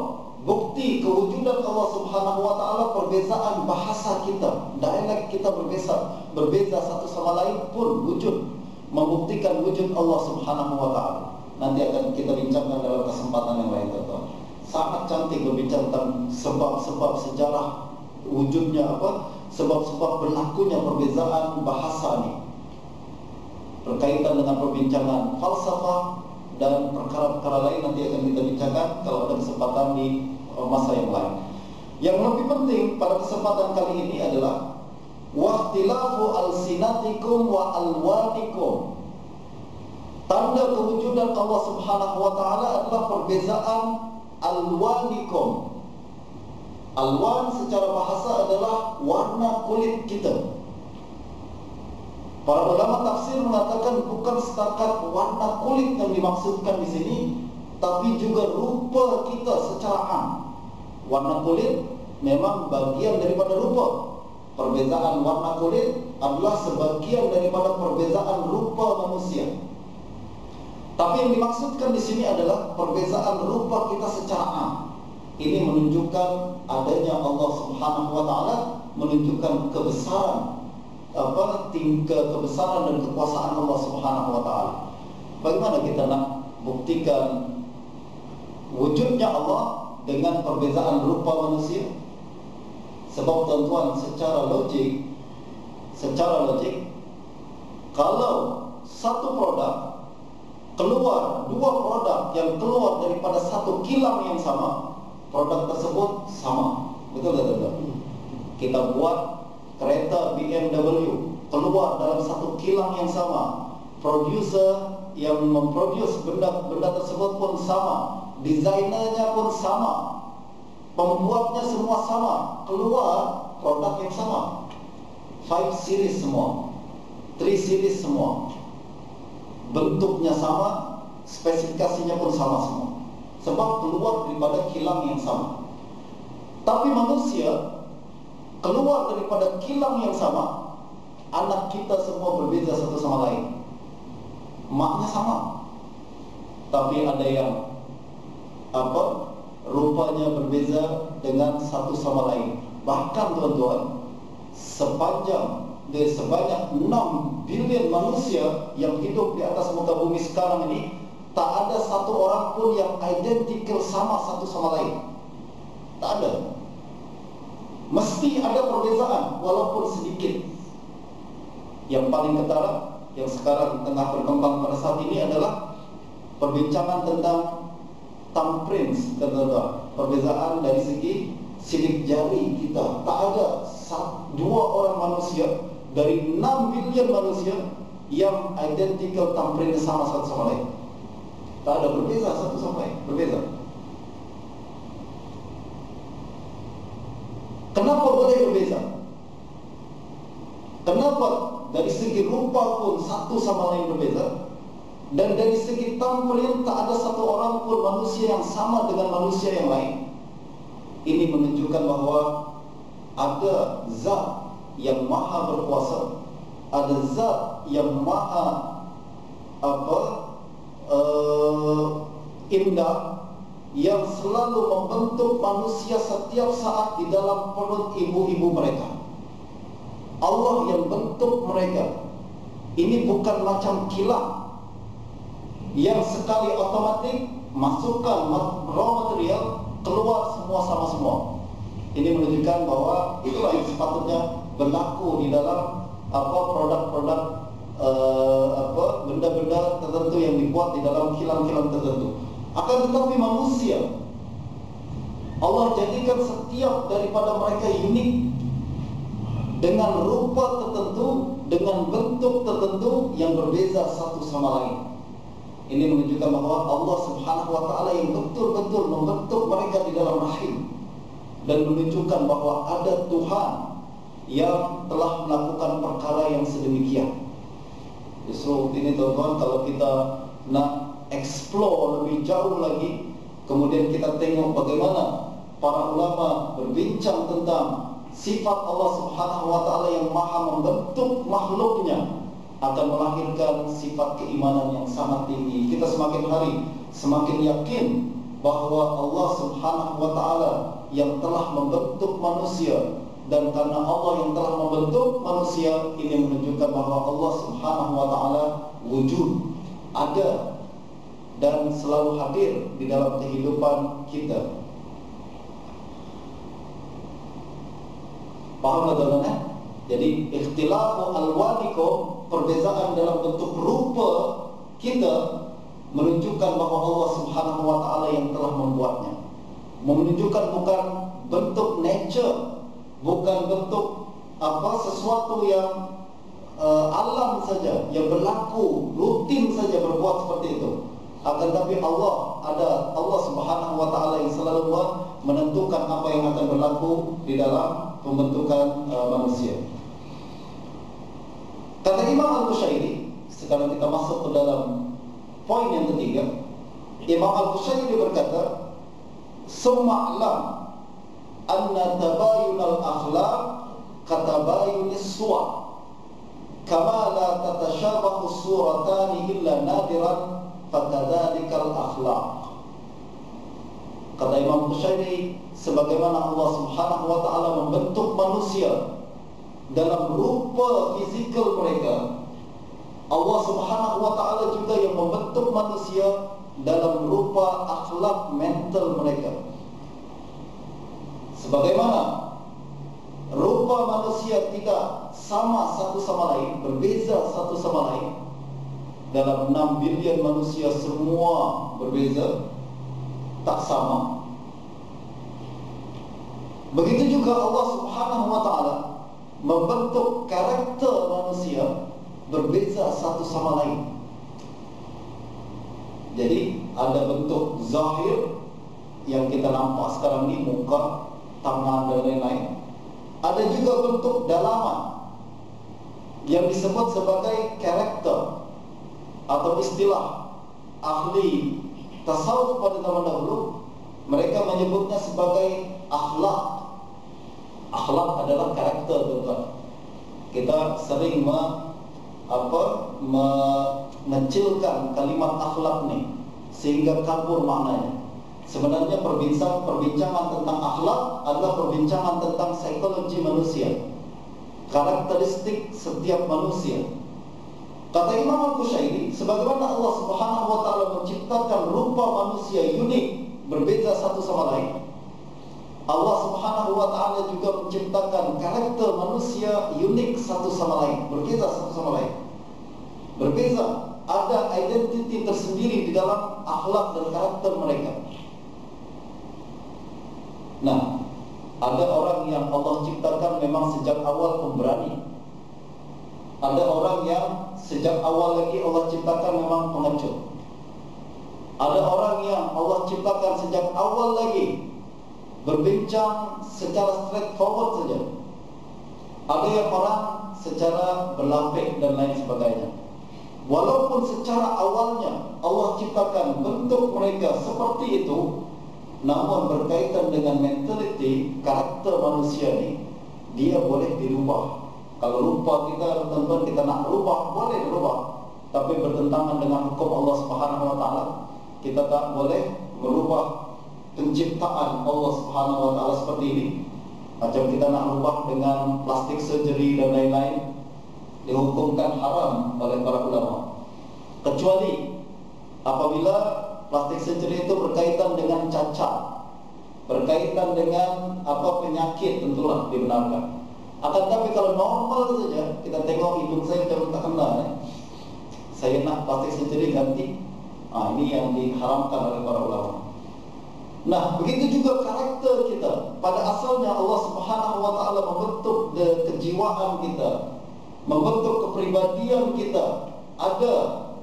bukti kewujudan Allah Subhanahu wa taala perbezaan bahasa kita, dialek kita berbeza satu sama lain pun wujud, membuktikan wujud Allah Subhanahu wa taala. Nanti akan kita bincangkan dalam kesempatan yang lain, tuan-tuan. Sangat cantik berbincang tentang sebab-sebab sejarah wujudnya sebab-sebab berlakunya perbezaan bahasa ini, berkaitan dengan perbincangan falsafah dan perkara-perkara lain nanti akan kita bincangkan kalau ada kesempatan di masa yang lain. Yang lebih penting pada kesempatan kali ini adalah wahtilafu alsinatikum wa alwanikum. Tanda kewujudan Allah Subhanahu wa taala adalah perbezaan alwanikum. Alwan secara bahasa adalah warna kulit kita. Para ulama tafsir mengatakan bukan setakat warna kulit yang dimaksudkan di sini, tapi juga rupa kita secara am. Warna kulit memang bagian daripada rupa. Perbezaan warna kulit adalah sebagian daripada perbezaan rupa manusia. Tapi yang dimaksudkan di sini adalah perbezaan rupa kita secara am. Ini menunjukkan adanya Allah Subhanahu wa taala, menunjukkan kebesaran kebesaran dan kekuasaan Allah Subhanahu wa taala. Bagaimana kita nak buktikan wujudnya Allah dengan perbezaan rupa manusia? Sebab tuan-tuan, secara logik, kalau satu produk keluar, dua produk yang keluar daripada satu kilang yang sama, produk tersebut sama. Betul tak tuan-tuan? Kita buat kereta BMW keluar dalam satu kilang yang sama, produser yang memproduce benda tersebut pun sama, desainernya pun sama, pembuatnya semua sama, keluar produk yang sama. 5 series semua, 3 series semua, bentuknya sama, spesifikasinya pun sama semua, sebab keluar daripada kilang yang sama. Tapi manusia keluar daripada kilang yang sama, anak kita semua berbeza satu sama lain. Maknya sama, tapi ada yang rupanya berbeza dengan satu sama lain. Bahkan tuan-tuan, sebanyak 6 bilion manusia yang hidup di atas muka bumi sekarang ini, tak ada satu orang pun yang identikal sama satu sama lain. Tak ada. Mesti ada perbezaan walaupun sedikit. Yang paling ketara yang sekarang tengah berkembang pada saat ini adalah perbincangan tentang thumbprints, perbezaan dari segi sidik jari kita. Tak ada 2 orang manusia dari 6 bilion manusia yang identical thumbprint sama satu sama lain. Tak ada, berbeza satu sama lain, berbeza. Kenapa boleh berbeza? Kenapa dari segi rupa pun satu sama lain berbeza, dan dari segi thumbprint tak ada satu orang pun manusia yang sama dengan manusia yang lain? Ini menunjukkan bahawa ada zat yang maha berkuasa, ada zat yang maha indah, yang selalu membentuk manusia setiap saat di dalam perut ibu-ibu mereka. Allah yang bentuk mereka. Ini bukan macam kilang yang sekali otomatik masukkan raw material, keluar semua sama semua. Ini menunjukkan bahwa itulah yang sepatutnya berlaku di dalam produk-produk benda-benda tertentu yang dibuat di dalam kilang-kilang tertentu. Akan tetapi manusia, Allah jadikan setiap daripada mereka unik, dengan rupa tertentu, dengan bentuk tertentu yang berbeza satu sama lain. Ini menunjukkan bahawa Allah Subhanahu wa taala yang betul-betul membentuk mereka di dalam rahim, dan menunjukkan bahawa ada Tuhan yang telah melakukan perkara yang sedemikian. Justru ini tuan-tuan, kalau kita nak explore lebih jauh lagi, kemudian kita tengok bagaimana para ulama berbincang tentang sifat Allah Subhanahu wa taala yang maha membentuk makhluknya, akan melahirkan sifat keimanan yang sangat tinggi. Kita semakin hari semakin yakin bahwa Allah Subhanahu wa taala yang telah membentuk manusia, dan karena Allah yang telah membentuk manusia, ini menunjukkan bahwa Allah Subhanahu wa taala wujud, ada dan selalu hadir di dalam kehidupan kita. Paham tak? Jadi ikhtilafu alwanikum, perbezaan dalam bentuk rupa kita, menunjukkan bahwa Allah Subhanahu wa taala yang telah membuatnya. Menunjukkan bukan bentuk nature, bukan bentuk sesuatu yang alam saja, yang berlaku rutin saja berbuat seperti itu. Akan tapi Allah Subhanahu wa taala yang selalu menentukan apa yang akan berlaku di dalam pembentukan manusia. Kata Imam Al-Qushairi, sekarang kita masuk ke dalam poin yang ketiga. Imam Al-Qushairi berkata, "Suma'lam anna tabayun al-akhlaq katabayun as-suwar, kama la tatashabahu suratani illa nadiran, fakadzalikal akhlaq." Kata Imam Qushairi, sebagaimana Allah Subhanahu wa taala membentuk manusia dalam rupa fizikal mereka, Allah Subhanahu wa taala juga yang membentuk manusia dalam rupa akhlak mental mereka. Sebagaimana rupa manusia tidak sama satu sama lain, berbeza satu sama lain. Dalam 6 bilion manusia semua berbeza, tak sama. Begitu juga Allah Subhanahu wa taala membentuk karakter manusia berbeza satu sama lain. Jadi ada bentuk zahir yang kita nampak sekarang ni, muka, tangan dan lain-lain. Ada juga bentuk dalaman yang disebut sebagai karakter, atau istilah ahli tasawuf pada zaman dahulu, mereka menyebutnya sebagai akhlak. Akhlak adalah karakter, tuan-tuan. Kita sering mengecilkan kalimat akhlak ni sehingga kabur maknanya. Sebenarnya perbincangan tentang akhlak adalah perbincangan tentang psikologi manusia, karakteristik setiap manusia. Kata Imam Al-Qushairi, sebagaimana Allah Subhanahu wa taala menciptakan rupa manusia unik, berbeza satu sama lain, Allah Subhanahu wa taala juga menciptakan karakter manusia unik satu sama lain, berbeza satu sama lain. Berbeza, ada identiti tersendiri di dalam akhlak dan karakter mereka. Nah, ada orang yang Allah ciptakan memang sejak awal pemberani. Ada orang yang sejak awal lagi Allah ciptakan memang pengecut. Ada orang yang Allah ciptakan sejak awal lagi berbincang secara straightforward saja. Ada yang orang secara berlapik dan lain sebagainya. Walaupun secara awalnya Allah ciptakan bentuk mereka seperti itu, namun berkaitan dengan mentality, karakter manusia ni, dia boleh dirubah. Kalau rupa kita, teman-teman, kita nak rubah, boleh dirubah, tapi bertentangan dengan hukum Allah Subhanahu wa taala. Kita tak boleh merubah penciptaan Allah Subhanahu wa taala seperti ini. Macam kita nak rubah dengan plastik surgery dan lain-lain, dihukumkan haram oleh para ulama. Kecuali apabila plastik surgery itu berkaitan dengan cacat, berkaitan dengan penyakit, tentulah dibenarkan. Akan tapi kalau normal saja, kita tengok hidung saya macam tak kena, saya nak plastik surgery ganti, ini yang diharamkan oleh para ulama. Nah, begitu juga karakter kita. Pada asalnya Allah Subhanahu wa taala membentuk kejiwaan kita, membentuk kepribadian kita. Ada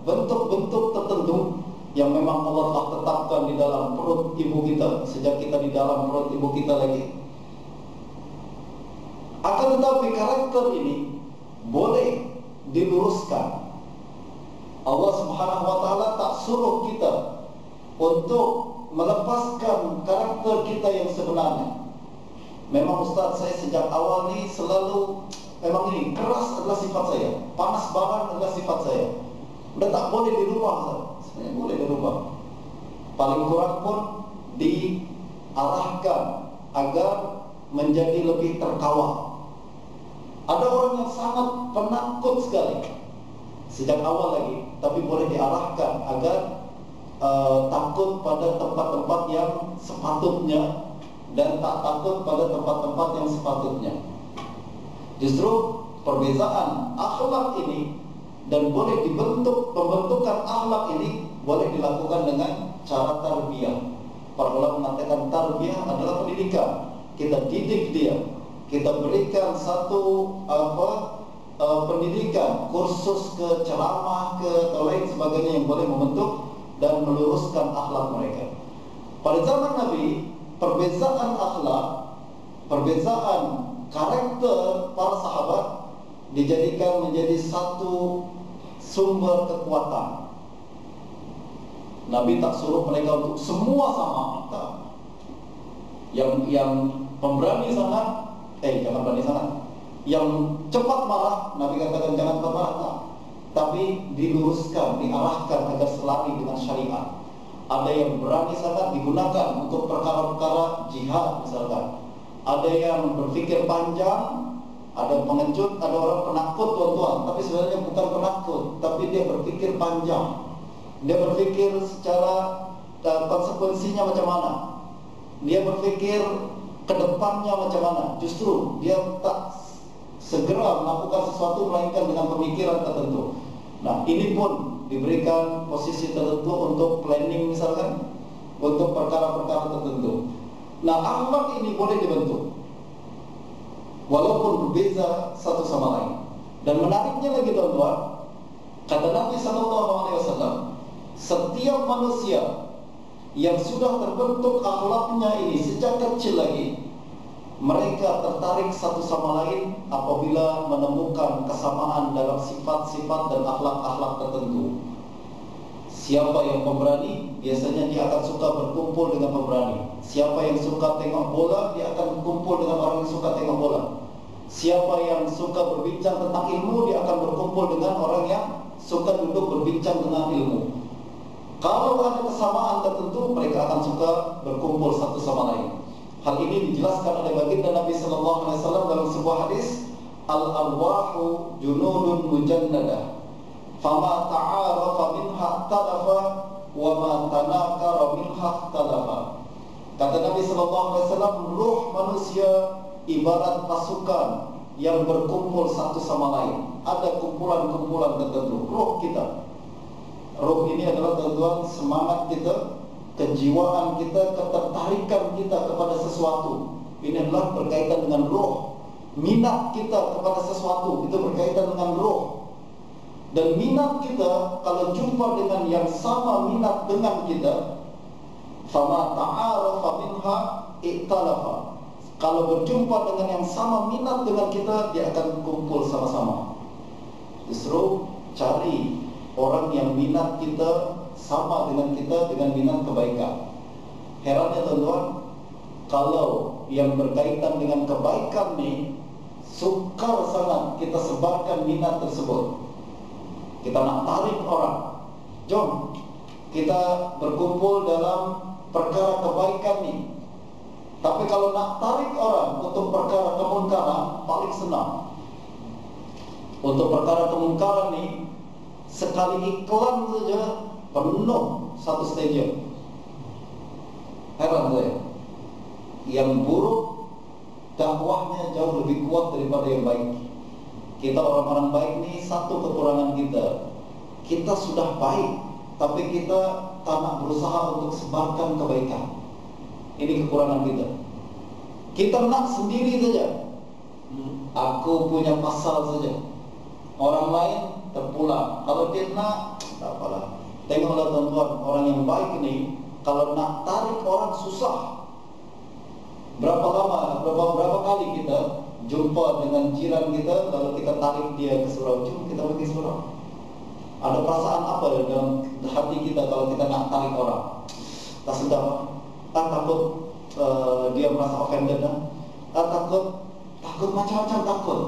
bentuk-bentuk tertentu yang memang Allah telah tetapkan di dalam perut ibu kita, sejak kita di dalam perut ibu kita lagi. Akan tetapi karakter ini boleh diluruskan. Allah Subhanahu wa taala tak suruh kita untuk melepaskan karakter kita yang sebenarnya. Memang Ustaz, saya sejak awal ni selalu memang ini keras adalah sifat saya, panas barang adalah sifat saya. Udah tak boleh dirubah, Ustaz. Sebenarnya boleh dirubah. Paling kurang pun arahkan agar menjadi lebih terkawal. Ada orang yang sangat penakut sekali sejak awal lagi, tapi boleh diarahkan agar takut pada tempat-tempat yang sepatutnya dan tak takut pada tempat-tempat yang sepatutnya. Justru perbezaan akhlak ini dan boleh dibentuk, pembentukan akhlak ini boleh dilakukan dengan cara tarbiyah. Para ulama mengatakan tarbiyah adalah pendidikan. Kita didik dia, kita berikan satu pendidikan, kursus ke ceramah ke atau lain sebagainya yang boleh membentuk dan meluruskan akhlak mereka. Pada zaman Nabi, perbezaan akhlak, perbezaan karakter para sahabat dijadikan menjadi satu sumber kekuatan. Nabi tak suruh mereka untuk semua sama. Tak. Yang pemberani sangat, jangan berani sangat. Yang cepat marah, Nabi katakan jangan cepat marah. Tak. Tapi diluruskan, diarahkan agar selari dengan syariat. Ada yang berani sangat digunakan untuk perkara-perkara jihad misalkan. Ada yang berpikir panjang, ada pengecut, ada orang penakut tuan-tuan. Tapi sebenarnya bukan penakut, tapi dia berpikir panjang. Dia berpikir secara konsekuensinya macam mana. Dia berpikir ke depannya macam mana. Justru dia tak segera melakukan sesuatu melainkan dengan pemikiran tertentu. Nah, ini pun diberikan posisi tertentu untuk planning misalkan, untuk perkara-perkara tertentu. Nah, akhlak ini boleh dibentuk walaupun berbeza satu sama lain. Dan menariknya lagi tuan-tuan, kata Nabi SAW, setiap manusia yang sudah terbentuk akhlaknya ini sejak kecil lagi, mereka tertarik satu sama lain apabila menemukan kesamaan dalam sifat-sifat dan akhlak-akhlak tertentu. Siapa yang pemberani, biasanya dia akan suka berkumpul dengan pemberani. Siapa yang suka tengok bola, dia akan berkumpul dengan orang yang suka tengok bola. Siapa yang suka berbincang tentang ilmu, dia akan berkumpul dengan orang yang suka duduk berbincang tentang ilmu. Kalau ada kesamaan tertentu, mereka akan suka berkumpul satu sama lain. Hal ini dijelaskan oleh baginda Nabi SAW dalam sebuah hadis, al-arwahu junudun mujannadah, fama ta'arafa minha ikhtalafa wa ma tanakara minha ikhtalafa. Kata Nabi SAW, ruh manusia ibarat pasukan yang berkumpul satu sama lain. Ada kumpulan-kumpulan tertentu. Ruh kita, ruh ini adalah tuan-tuan semangat kita, kejiwaan kita, ketertarikan kita kepada sesuatu. Ini adalah berkaitan dengan roh. Minat kita kepada sesuatu itu berkaitan dengan roh. Dan minat kita kalau jumpa dengan yang sama minat dengan kita, fama ta'arafa minha ikhtalafa. Kalau berjumpa dengan yang sama minat dengan kita, dia akan kumpul sama-sama. Justru cari orang yang minat kita sama dengan kita, dengan minat kebaikan. Herannya tuan-tuan, kalau yang berkaitan dengan kebaikan nih, sukar sangat kita sebarkan minat tersebut. Kita nak tarik orang, jom kita berkumpul dalam perkara kebaikan nih. Tapi kalau nak tarik orang untuk perkara kemungkaran, paling senang. Untuk perkara kemungkaran nih, sekali iklan saja penuh satu stadium. Heran saya, yang buruk dakwahnya jauh lebih kuat daripada yang baik. Kita orang-orang baik nih, satu kekurangan kita sudah baik, tapi kita tak nak berusaha untuk sebarkan kebaikan. Ini kekurangan kita. Kita nak sendiri saja. Aku punya pasal saja. Orang lain terpulang. Kalau dia nak, tak apalah. Tengoklah tuan-tuan, orang yang baik ini, kalau nak tarik orang susah. Berapa kali kita jumpa dengan jiran kita, lalu kita tarik dia ke surau, jom kita pergi surau. Ada perasaan apa dalam hati kita kalau kita nak tarik orang? Tak sedap. Takut dia merasa offended, takut macam-macam takut.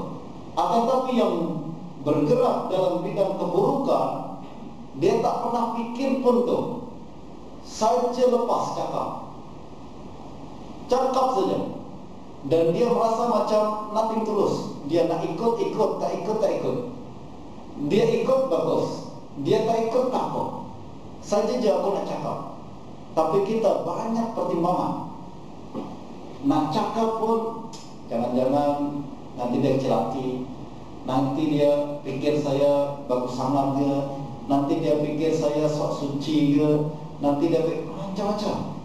Akan tapi yang bergerak dalam bidang keburukan, dia tak pernah pikir pun tu, saja lepas cakap. cakap saja, dan dia merasa macam nothing tulus. Dia nak ikut, tak ikut. Dia ikut, bagus. Dia tak ikut, tak apa. Saja je aku nak cakap. Tapi kita banyak pertimbangan. Nak cakap pun, jangan-jangan nanti dia celaki, nanti dia pikir saya bagus sangat ke, nanti dia pikir saya sok suci ke, nanti dia pikir macam-macam.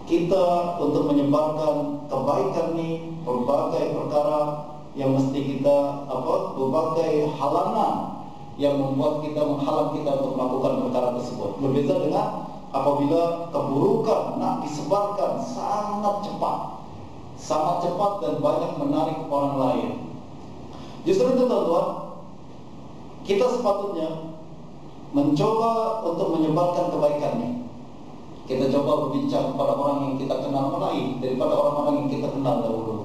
Kita untuk menyebarkan kebaikan ni, berbagai perkara yang mesti kita berbagai halangan yang membuat kita, menghalang kita untuk melakukan perkara tersebut. Berbeza dengan apabila keburukan nak disebarkan sangat cepat dan banyak menarik orang lain. Justru itu tuan-tuan, kita sepatutnya mencoba untuk menyebarkan kebaikan ini. Kita coba berbincang kepada orang yang kita kenal mulai daripada orang-orang yang kita kenal dahulu.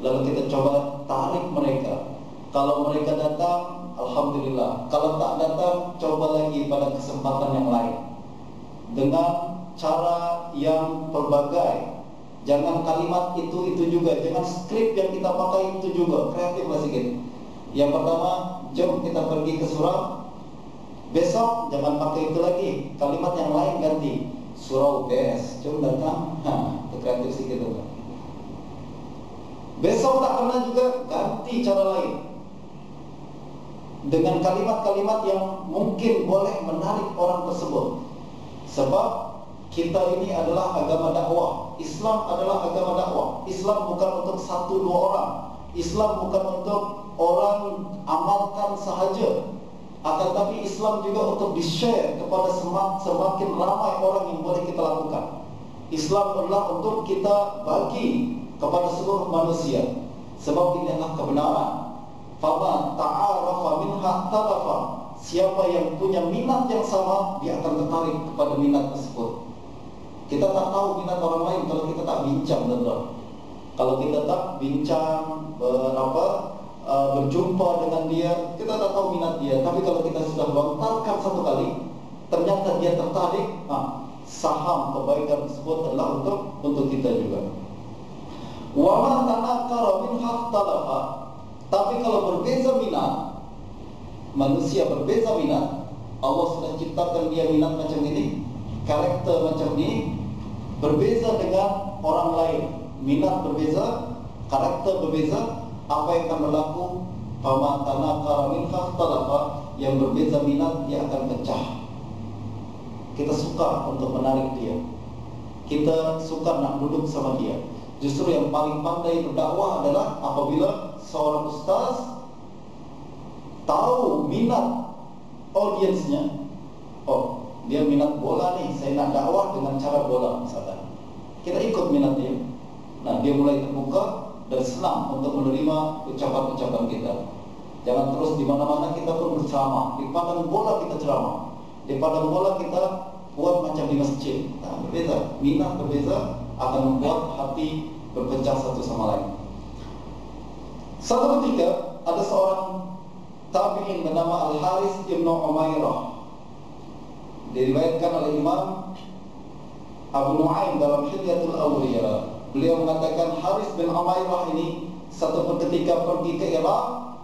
Lalu kita coba tarik mereka. Kalau mereka datang, alhamdulillah. Kalau tak datang, coba lagi pada kesempatan yang lain dengan cara yang berbagai. Jangan kalimat itu juga, jangan skrip yang kita pakai itu juga. Kreatiflah sikit. Yang pertama, jom kita pergi ke surau. Besok jangan pakai itu lagi, kalimat yang lain ganti. Surau best, jom datang. Kreatif sikit tu. Besok tak pernah juga, ganti cara lain dengan kalimat-kalimat yang mungkin boleh menarik orang tersebut. Sebab kita ini adalah agama dakwah. Islam adalah agama dakwah. Islam bukan untuk 1-2 orang. Islam bukan untuk orang amalkan sahaja, akan tapi Islam juga untuk di-share kepada semakin ramai orang yang boleh kita lakukan. Islam adalah untuk kita bagi kepada seluruh manusia. Sebab ini adalah kebenaran. Faman ta'arafa minha tarafa. Siapa yang punya minat yang sama, dia akan tertarik kepada minat tersebut. Kita tak tahu minat orang lain kalau kita tak bincang, tuan-tuan. Kalau kita tak bincang, berjumpa dengan dia, kita tak tahu minat dia. Tapi kalau kita sudah lontarkan satu kali, ternyata dia tertarik, saham kebaikan tersebut adalah untuk kita juga. Wa man tanakara minha talafa. Tapi kalau berbeza minat, manusia berbeza minat, Allah sudah ciptakan dia minat macam ini, karakter macam ini, berbeza dengan orang lain. Minat berbeza, karakter berbeza, apa yang akan berlaku? Fama tanakara minha talafa. Yang berbeza minat, dia akan pecah. Kita suka untuk menarik dia, kita suka nak duduk sama dia. Justru yang paling pandai berdakwah adalah apabila seorang ustaz tahu minat audiensnya. Oh, dia minat bola nih, saya nak dakwah dengan cara bola misalkan. Kita ikut minat dia. Nah, dia mulai terbuka dan senang untuk menerima ucapan-ucapan kita. Jangan terus di mana-mana kita pun berceramah. Di padang bola kita ceramah, di padang bola kita buat macam di masjid. Nah, berbeza, minat berbeza akan membuat hati berpecah satu sama lain. Satu ketika ada seorang tabi'in bernama Al-Harith ibn Umairah. Diriwayatkan oleh Imam Abu Nu'aim dalam Hilyatul Awliya. Beliau mengatakan Harith bin Umairah ini satu ketika pergi ke Irak,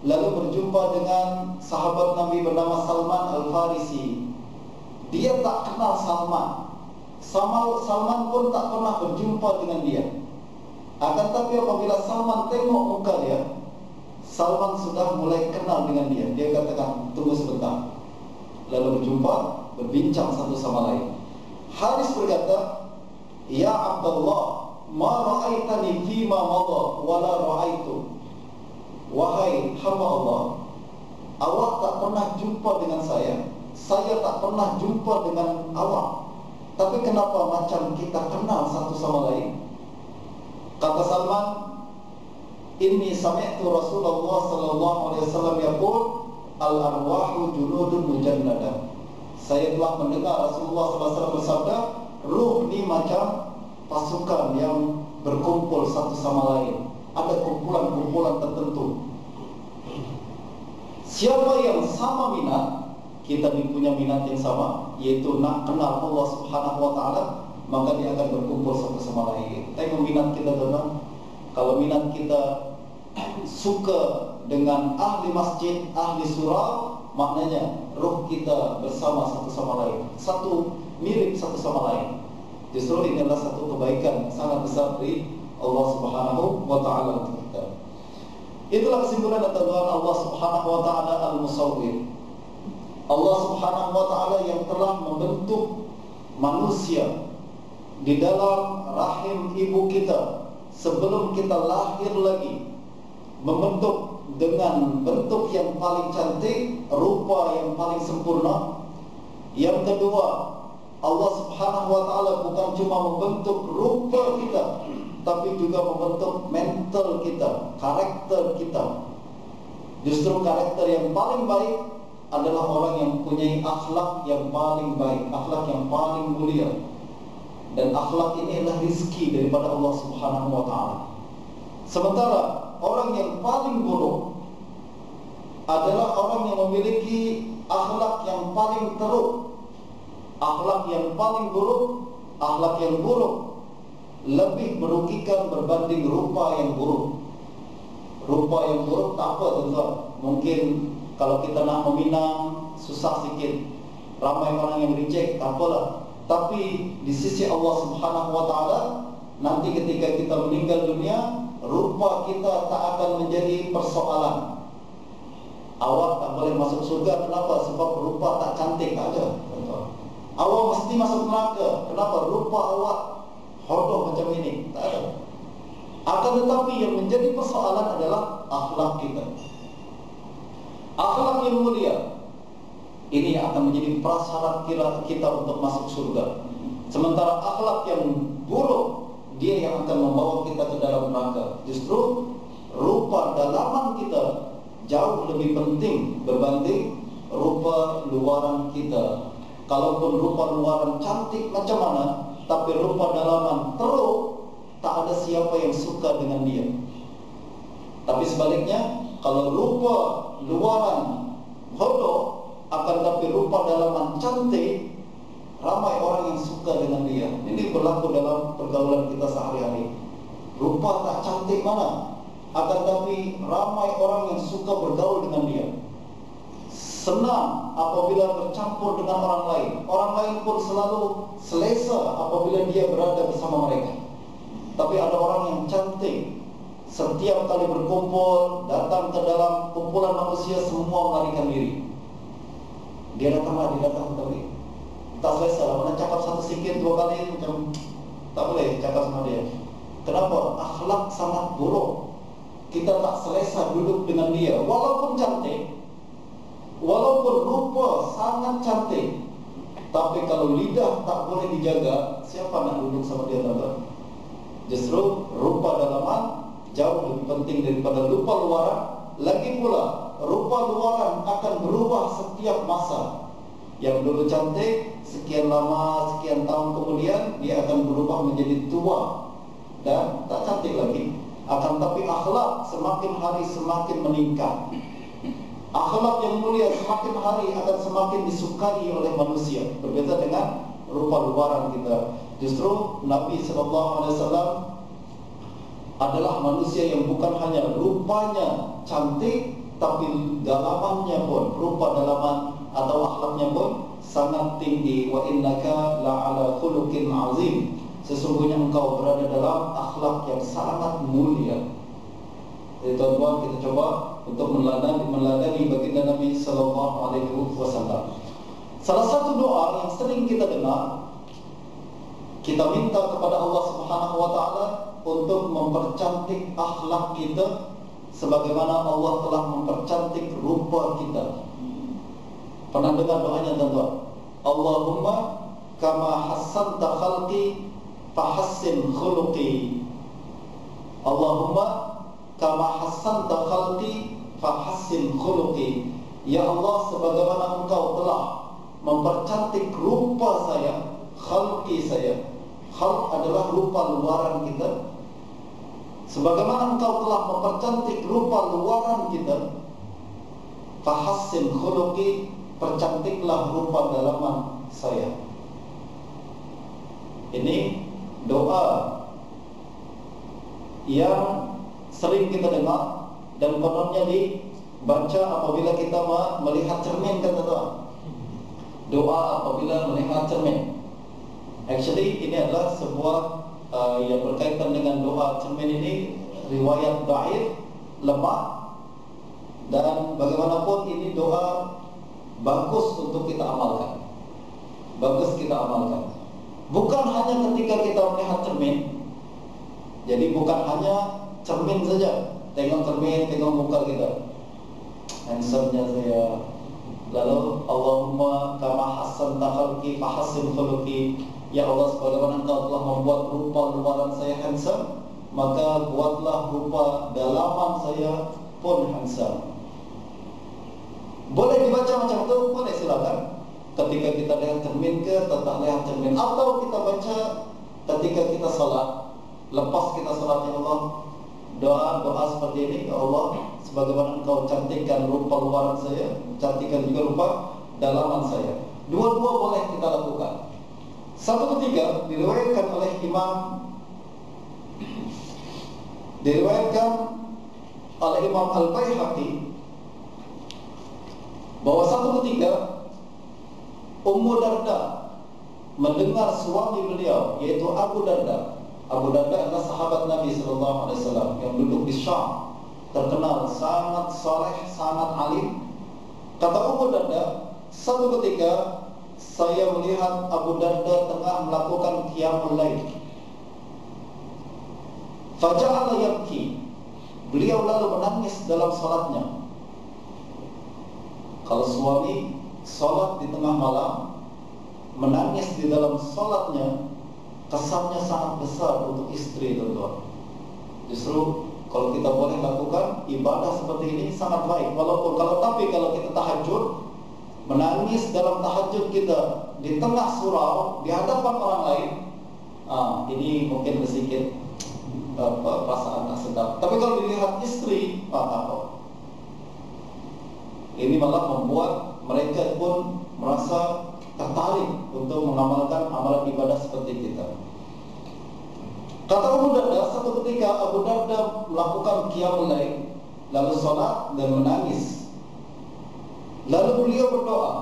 lalu berjumpa dengan sahabat Nabi bernama Salman Al-Farisi. Dia tak kenal Salman. Salman pun tak pernah berjumpa dengan dia. Akan tapi apabila Salman tengok muka dia, Salman sudah mulai kenal dengan dia. Dia katakan, tunggu sebentar. Lalu berjumpa, berbincang satu sama lain. Haris berkata, Ya Abdullah, ma ra'aitani fima madha wala ra'aitu. Wahai hamba Allah, awak tak pernah jumpa dengan saya tak pernah jumpa dengan awak. Tapi kenapa macam kita kenal satu sama lain? Kata Salman, Inni sami'tu Rasulullah sallallahu alaihi wasallam yaqul al-arwahu junudun mujannadah. Saya telah mendengar Rasulullah sallallahu alaihi wasallam bersabda, ruh ni macam pasukan yang berkumpul satu sama lain. Ada kumpulan-kumpulan tertentu. Siapa yang sama minat, kita punya minat yang sama, yaitu nak kenal Allah Subhanahu wa taala, maka dia akan berkumpul satu sama lain. Tengok minat kita teman. Kalau minat kita suka dengan ahli masjid, ahli surau, maknanya roh kita bersama satu sama lain, satu mirip satu sama lain. Justru ini adalah satu kebaikan sangat besar dari Allah Subhanahu wa taala untuk kita. Itulah kesimpulan teman-teman, Allah Subhanahu wa taala Al-Musawwir. Allah Subhanahu wa taala yang telah membentuk manusia di dalam rahim ibu kita sebelum kita lahir lagi, membentuk dengan bentuk yang paling cantik, rupa yang paling sempurna. Yang kedua, Allah Subhanahu wa taala bukan cuma membentuk rupa kita, tapi juga membentuk mental kita, karakter kita. Justru karakter yang paling baik adalah orang yang punya akhlak yang paling baik, akhlak yang paling mulia. Dan akhlak ini adalah rizki daripada Allah Subhanahu wa taala. Sementara orang yang paling buruk adalah orang yang memiliki akhlak yang paling teruk. Akhlak yang paling buruk, akhlak yang buruk lebih merugikan berbanding rupa yang buruk. Rupa yang buruk tak apa tuan-tuan. Mungkin kalau kita nak meminang susah sikit, ramai orang yang reject, tak apalah. Tapi di sisi Allah Subhanahu wa taala, nanti ketika kita meninggal dunia, rupa kita tak akan menjadi persoalan. Awak tak boleh masuk surga, kenapa? Sebab rupa tak cantik, tak ada. Awak mesti masuk neraka, kenapa? Rupa awak hodoh macam ini, tak ada. Akan tetapi yang menjadi persoalan adalah akhlak kita. Akhlak yang mulia ini yang akan menjadi prasyarat kita untuk masuk surga. Sementara akhlak yang buruk, dia yang akan membawa kita ke dalam neraka. Justru rupa dalaman kita jauh lebih penting berbanding rupa luaran kita. Kalaupun rupa luaran cantik macam mana, tapi rupa dalaman teruk, tak ada siapa yang suka dengan dia. Tapi sebaliknya, kalau rupa luaran hodoh, akan tapi rupa dalaman cantik, ramai orang yang suka dengan dia. Ini berlaku dalam pergaulan kita sehari-hari. Rupa tak cantik mana, akan tapi ramai orang yang suka bergaul dengan dia. Senang apabila bercampur dengan orang lain. Orang lain pun selalu selesa apabila dia berada bersama mereka. Tapi ada orang yang cantik, setiap kali berkumpul, datang ke dalam kumpulan manusia, semua melarikan diri. Dia datang, tapi tak selesa. Mana cakap satu sikit, dua kali macam tak boleh cakap sama dia. Kenapa? Akhlak sangat buruk. Kita tak selesa duduk dengan dia, walaupun cantik, walaupun rupa sangat cantik. Tapi kalau lidah tak boleh dijaga, siapa nak duduk sama dia, tuan-tuan? Justru rupa dalaman jauh lebih penting daripada rupa luaran. Lagi pula, rupa luaran akan berubah setiap masa. Yang dulu cantik, sekian lama, sekian tahun kemudian, dia akan berubah menjadi tua dan tak cantik lagi. Akan tapi akhlak semakin hari semakin meningkat. Akhlak yang mulia semakin hari akan semakin disukai oleh manusia. Berbeda dengan rupa luaran kita. Justru Nabi SAW adalah manusia yang bukan hanya rupanya cantik, tapi dalamannya pun, rupa dalaman atau akhlaknya pun sangat tinggi. Wa innaka la'ala khuluqin azim. Sesungguhnya engkau berada dalam akhlak yang sangat mulia. Jadi tuan-tuan, kita coba untuk meneladani baginda Nabi SAW. Salah satu doa yang sering kita dengar, kita minta kepada Allah Subhanahu wa taala untuk mempercantik akhlak kita sebagaimana Allah telah mempercantik rupa kita. Pernah dengar doanya, tuan-tuan? Allahumma kama hassanta khalqi fahassin khuluqi. Allahumma kama hassanta khalqi fahassin khuluqi. Ya Allah, sebagaimana engkau telah mempercantik rupa saya, khalqi saya. Khalq adalah rupa luaran kita. Sebagaimana engkau telah mempercantik rupa luaran kita, fahassin khuluqi, percantiklah rupa dalaman saya. Ini doa yang sering kita dengar dan kononnya dibaca apabila kita melihat cermin, kata tuan. Doa apabila melihat cermin. Actually ini adalah sebuah yang berkaitan dengan doa cermin ini riwayat dhaif, lemah, dan bagaimanapun ini doa bagus untuk kita amalkan. Bagus kita amalkan. Bukan hanya ketika kita melihat cermin. Jadi bukan hanya cermin saja. Tengok cermin, tengok muka kita, handsome-nya saya. Lalu Allahumma kama hassanta khalqi fahassin khuluqi. Ya Allah, sebagaimana Engkau telah membuat rupa luaran saya handsome, maka buatlah rupa dalaman saya pun handsome. Boleh dibaca macam itu? Boleh, silakan. Ketika kita lihat cermin ke, tetap lihat cermin. Atau kita baca ketika kita salat. Lepas kita salat, ya Allah, doa seperti ini. Ya Allah, sebagaimana Engkau cantikkan rupa luaran saya, cantikkan juga rupa dalaman saya. Dua-dua boleh kita lakukan. Satu ketiga diriwayatkan oleh Imam Al-Baihaqi bahwa satu ketiga Ummu Darda mendengar suami beliau, yaitu Abu Darda. Abu Darda adalah sahabat Nabi SAW yang duduk di Syam, terkenal sangat saleh, sangat alim. Kata Ummu Darda, satu ketika saya melihat Abu Darda tengah melakukan qiyamul lail. Faja'ala yabki. Beliau lalu menangis dalam salatnya. Kalau suami salat di tengah malam, menangis di dalam salatnya, kesannya sangat besar untuk istri, teman-teman. Justru kalau kita boleh lakukan ibadah seperti ini sangat baik. Tapi kalau kita tahajud, menangis dalam tahajud kita di tengah surau di hadapan orang lain, ini mungkin sedikit perasaan tak sedap. Tapi kalau dilihat istri, ini malah membuat mereka pun merasa tertarik untuk mengamalkan amalan ibadah seperti kita. Kata Abu Darda, satu ketika Abu Darda melakukan qiyamul lail, lalu salat dan menangis. Lalu beliau berdoa.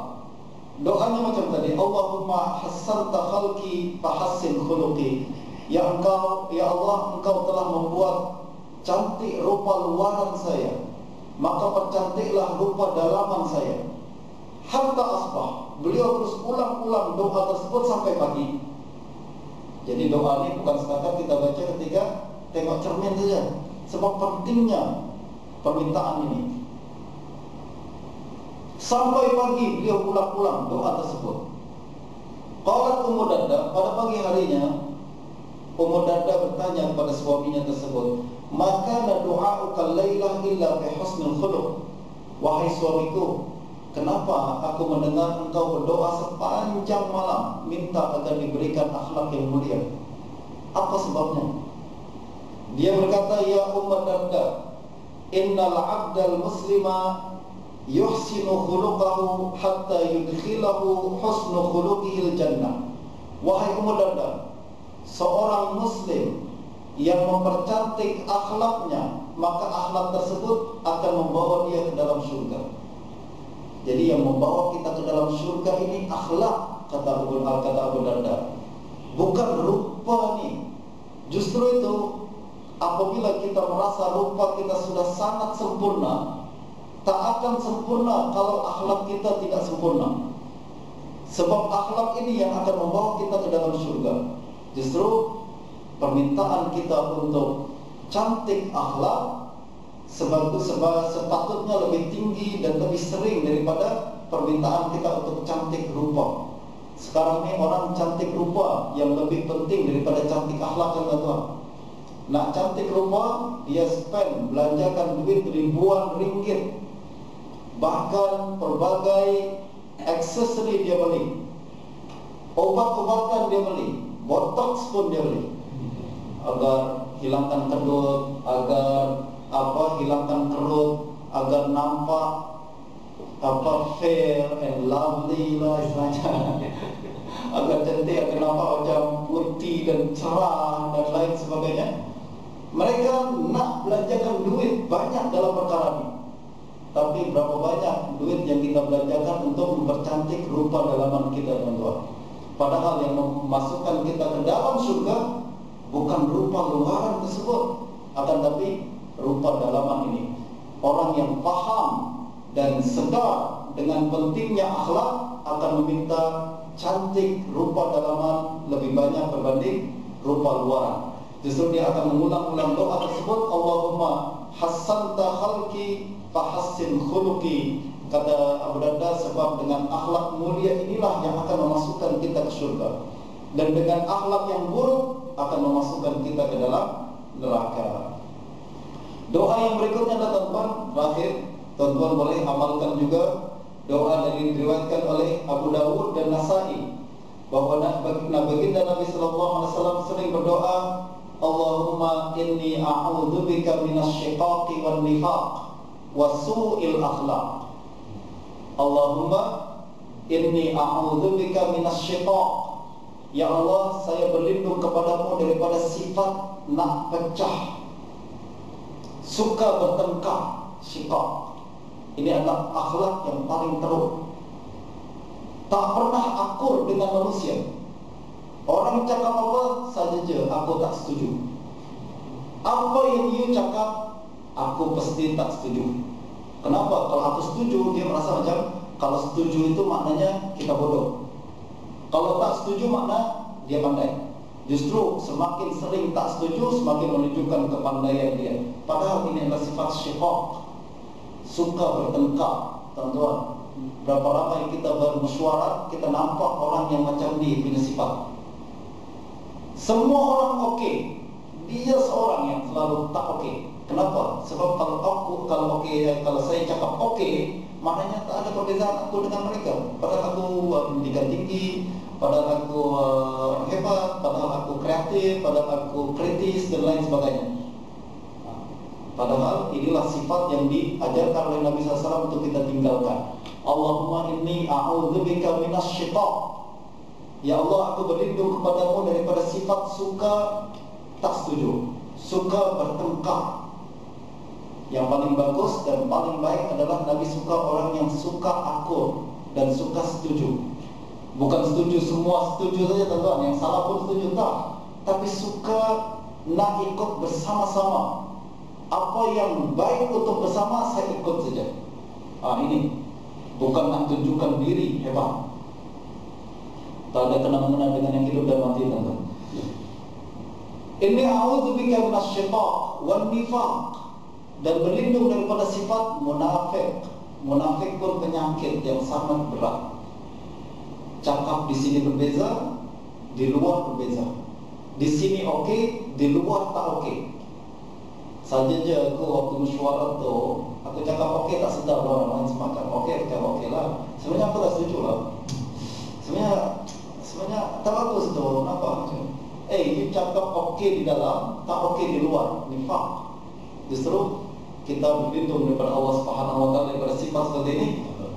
Doanya macam tadi, Allahumma hassanta khalqi fahassin khuluqi. Ya Allah, Engkau telah membuat cantik rupa luaran saya, maka percantiklah rupa dalaman saya. Hatta asbah. Beliau terus ulang-ulang doa tersebut sampai pagi. Jadi doa ini bukan sekadar kita baca ketika tengok cermin saja. Sebab pentingnya permintaan ini. Sampai pagi beliau ulang-ulang doa tersebut. Qalat Ummu Darda, pada pagi harinya Ummu Darda bertanya kepada suaminya tersebut, "Maka doa'uka lailah illa bi husnil khuluq." Wahai suamiku, kenapa aku mendengar engkau berdoa sepanjang malam minta agar diberikan akhlak yang mulia? Apa sebabnya? Dia berkata, "Ya Ummu Darda, innal 'abdal muslima yuhsinu khuluqahu hatta yudkhilahu husnu khuluqihil jannah." Wahai Ummu Darda, seorang muslim yang mempercantik akhlaknya, maka akhlak tersebut akan membawa dia ke dalam surga. Jadi yang membawa kita ke dalam surga ini akhlak, kata Abu Darda, bukan rupa ni. Justru itu, apabila kita merasa rupa kita sudah sangat sempurna, tak akan sempurna kalau akhlak kita tidak sempurna. Sebab akhlak ini yang akan membawa kita ke dalam surga. Justru permintaan kita untuk cantik akhlak sepatutnya lebih tinggi dan lebih sering daripada permintaan kita untuk cantik rupa. Sekarang ini orang cantik rupa yang lebih penting daripada cantik akhlak, tuan-tuan. Nak cantik rupa, dia spend, belanjakan duit ribuan ringgit. Bahkan berbagai aksesori dia beli, obat-obatan dia beli, botox pun dia beli, agar hilangkan kedut, agar hilangkan kerut, agar nampak fair and lovely lah istilahnya. agak cantik, agak nampak macam putih dan cerah dan lain sebagainya. Mereka nak belanjakan duit banyak dalam perkara ini. Tapi berapa banyak duit yang kita belanjakan untuk mempercantik rupa dalaman kita, tuan-tuan. Padahal yang memasukkan kita ke dalam surga bukan rupa luaran tersebut, akan tapi rupa dalaman ini. Orang yang paham dan sedar dengan pentingnya akhlak akan meminta cantik rupa dalaman lebih banyak berbanding rupa luaran. Justru dia akan mengulang-ulang doa tersebut, Allahumma hassanta khalqi fahassin khuluqi. Kata Abu Darda, sebab dengan akhlak mulia inilah yang akan memasukkan kita ke surga, dan dengan akhlak yang buruk akan memasukkan kita ke dalam neraka. Doa yang berikutnya adalah, tuan-tuan, terakhir, tuan-tuan boleh amalkan juga doa yang diriwayatkan oleh Abu Dawud dan Nasai, bahwa baginda Nabi sallallahu alaihi wasallam sering berdoa, Allahumma inni a'udzubika minasyiqaqi wan nifaq wa su'il akhlaq. Allahumma inni a'udzubika minasyiqaq. Ya Allah, saya berlindung kepadamu daripada sifat nak pecah, suka bertengkar, syiqaq. Ini adalah akhlak yang paling teruk. Tak pernah akur dengan manusia. Orang cakap apa saja je, aku tak setuju. Apa yang you cakap, aku pasti tak setuju. Kenapa? Kalau aku setuju, dia merasa macam kalau setuju itu maknanya kita bodoh. Kalau tak setuju makna dia pandai. Justru semakin sering tak setuju, semakin menunjukkan kepandaian dia. Padahal ini adalah sifat syiqaq, suka bertengkar. Tuan-tuan, berapa ramai kita bermesyuarat, kita nampak orang yang macam ni punya sifat. Semua orang okey, dia seorang yang selalu tak okey. Kenapa? Sebab kalau saya cakap okey, maknanya tak ada perbezaan aku dengan mereka. Padahal aku pendidikan tinggi, padahal aku hebat, padahal aku kreatif, padahal aku kritis dan lain sebagainya. Padahal inilah sifat yang diajarkan oleh Nabi SAW untuk kita tinggalkan. Allahumma inni a'udzubika minasyiqaq. Ya Allah, aku berlindung kepadamu daripada sifat suka tak setuju, suka bertengkar. Yang paling bagus dan paling baik adalah Nabi suka orang yang suka akur dan suka setuju. Bukan setuju semua setuju saja, tuan-tuan, yang salah pun setuju, tak. Tapi suka nak ikut bersama-sama. Apa yang baik untuk bersama, saya ikut saja. Ini bukan nak tunjukkan diri hebat. Tak ada kena-mengena dengan yang hidup dan mati, tuan-tuan. Inni a'udzubika minasyiqaq wan nifaq, dan berlindung daripada sifat munafik. Munafik pun penyakit yang sangat berat. Cakap di sini berbeza, di luar berbeza. Di sini okey, di luar tak okey. Saja je aku waktu mesyuarat tu, aku cakap okey tak sedar orang lain semakan okey, aku cakap okey lah. Sebenarnya aku tak setuju lah. Sebenarnya tak bagus tu. Kenapa? You cakap okey di dalam, tak okey di luar. Nifaq. Justru kita berlindung daripada Allah Subhanahu wa taala daripada sifat seperti ini,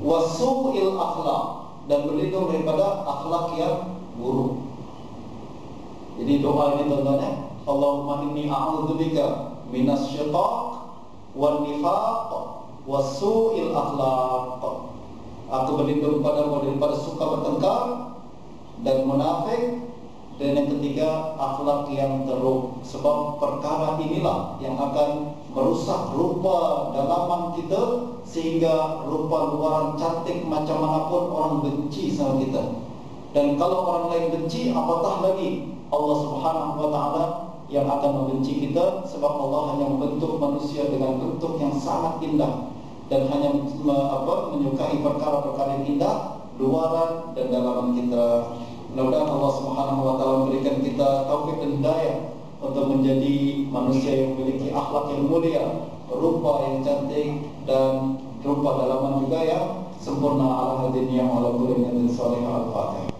wasu'il akhlaq, dan berlindung daripada akhlak yang buruk. Jadi doa ini, tuan-tuan, Allahumma inni a'udzubika minasyiqaq wan nifaq wasu'il akhlaq. Aku berlindung kepadamu daripada suka bertengkar dan munafik, dan yang ketiga akhlak yang teruk. Sebab perkara inilah yang akan merusak rupa dalaman kita, sehingga rupa luaran cantik macam manapun orang benci sama kita. Dan kalau orang lain benci, apatah lagi Allah Subhanahu wa taala yang akan membenci kita. Sebab Allah hanya membentuk manusia dengan bentuk yang sangat indah, dan hanya menyukai perkara-perkara yang indah, luaran dan dalaman kita. Mudah-mudahan Allah Subhanahu wa taala memberikan kita taufik dan hidayah untuk menjadi manusia yang memiliki akhlak yang mulia, rupa yang cantik, dan rupa dalaman juga yang sempurna. Ala hadiniya wa ala kulli niyatin salihah. Al-Fatihah.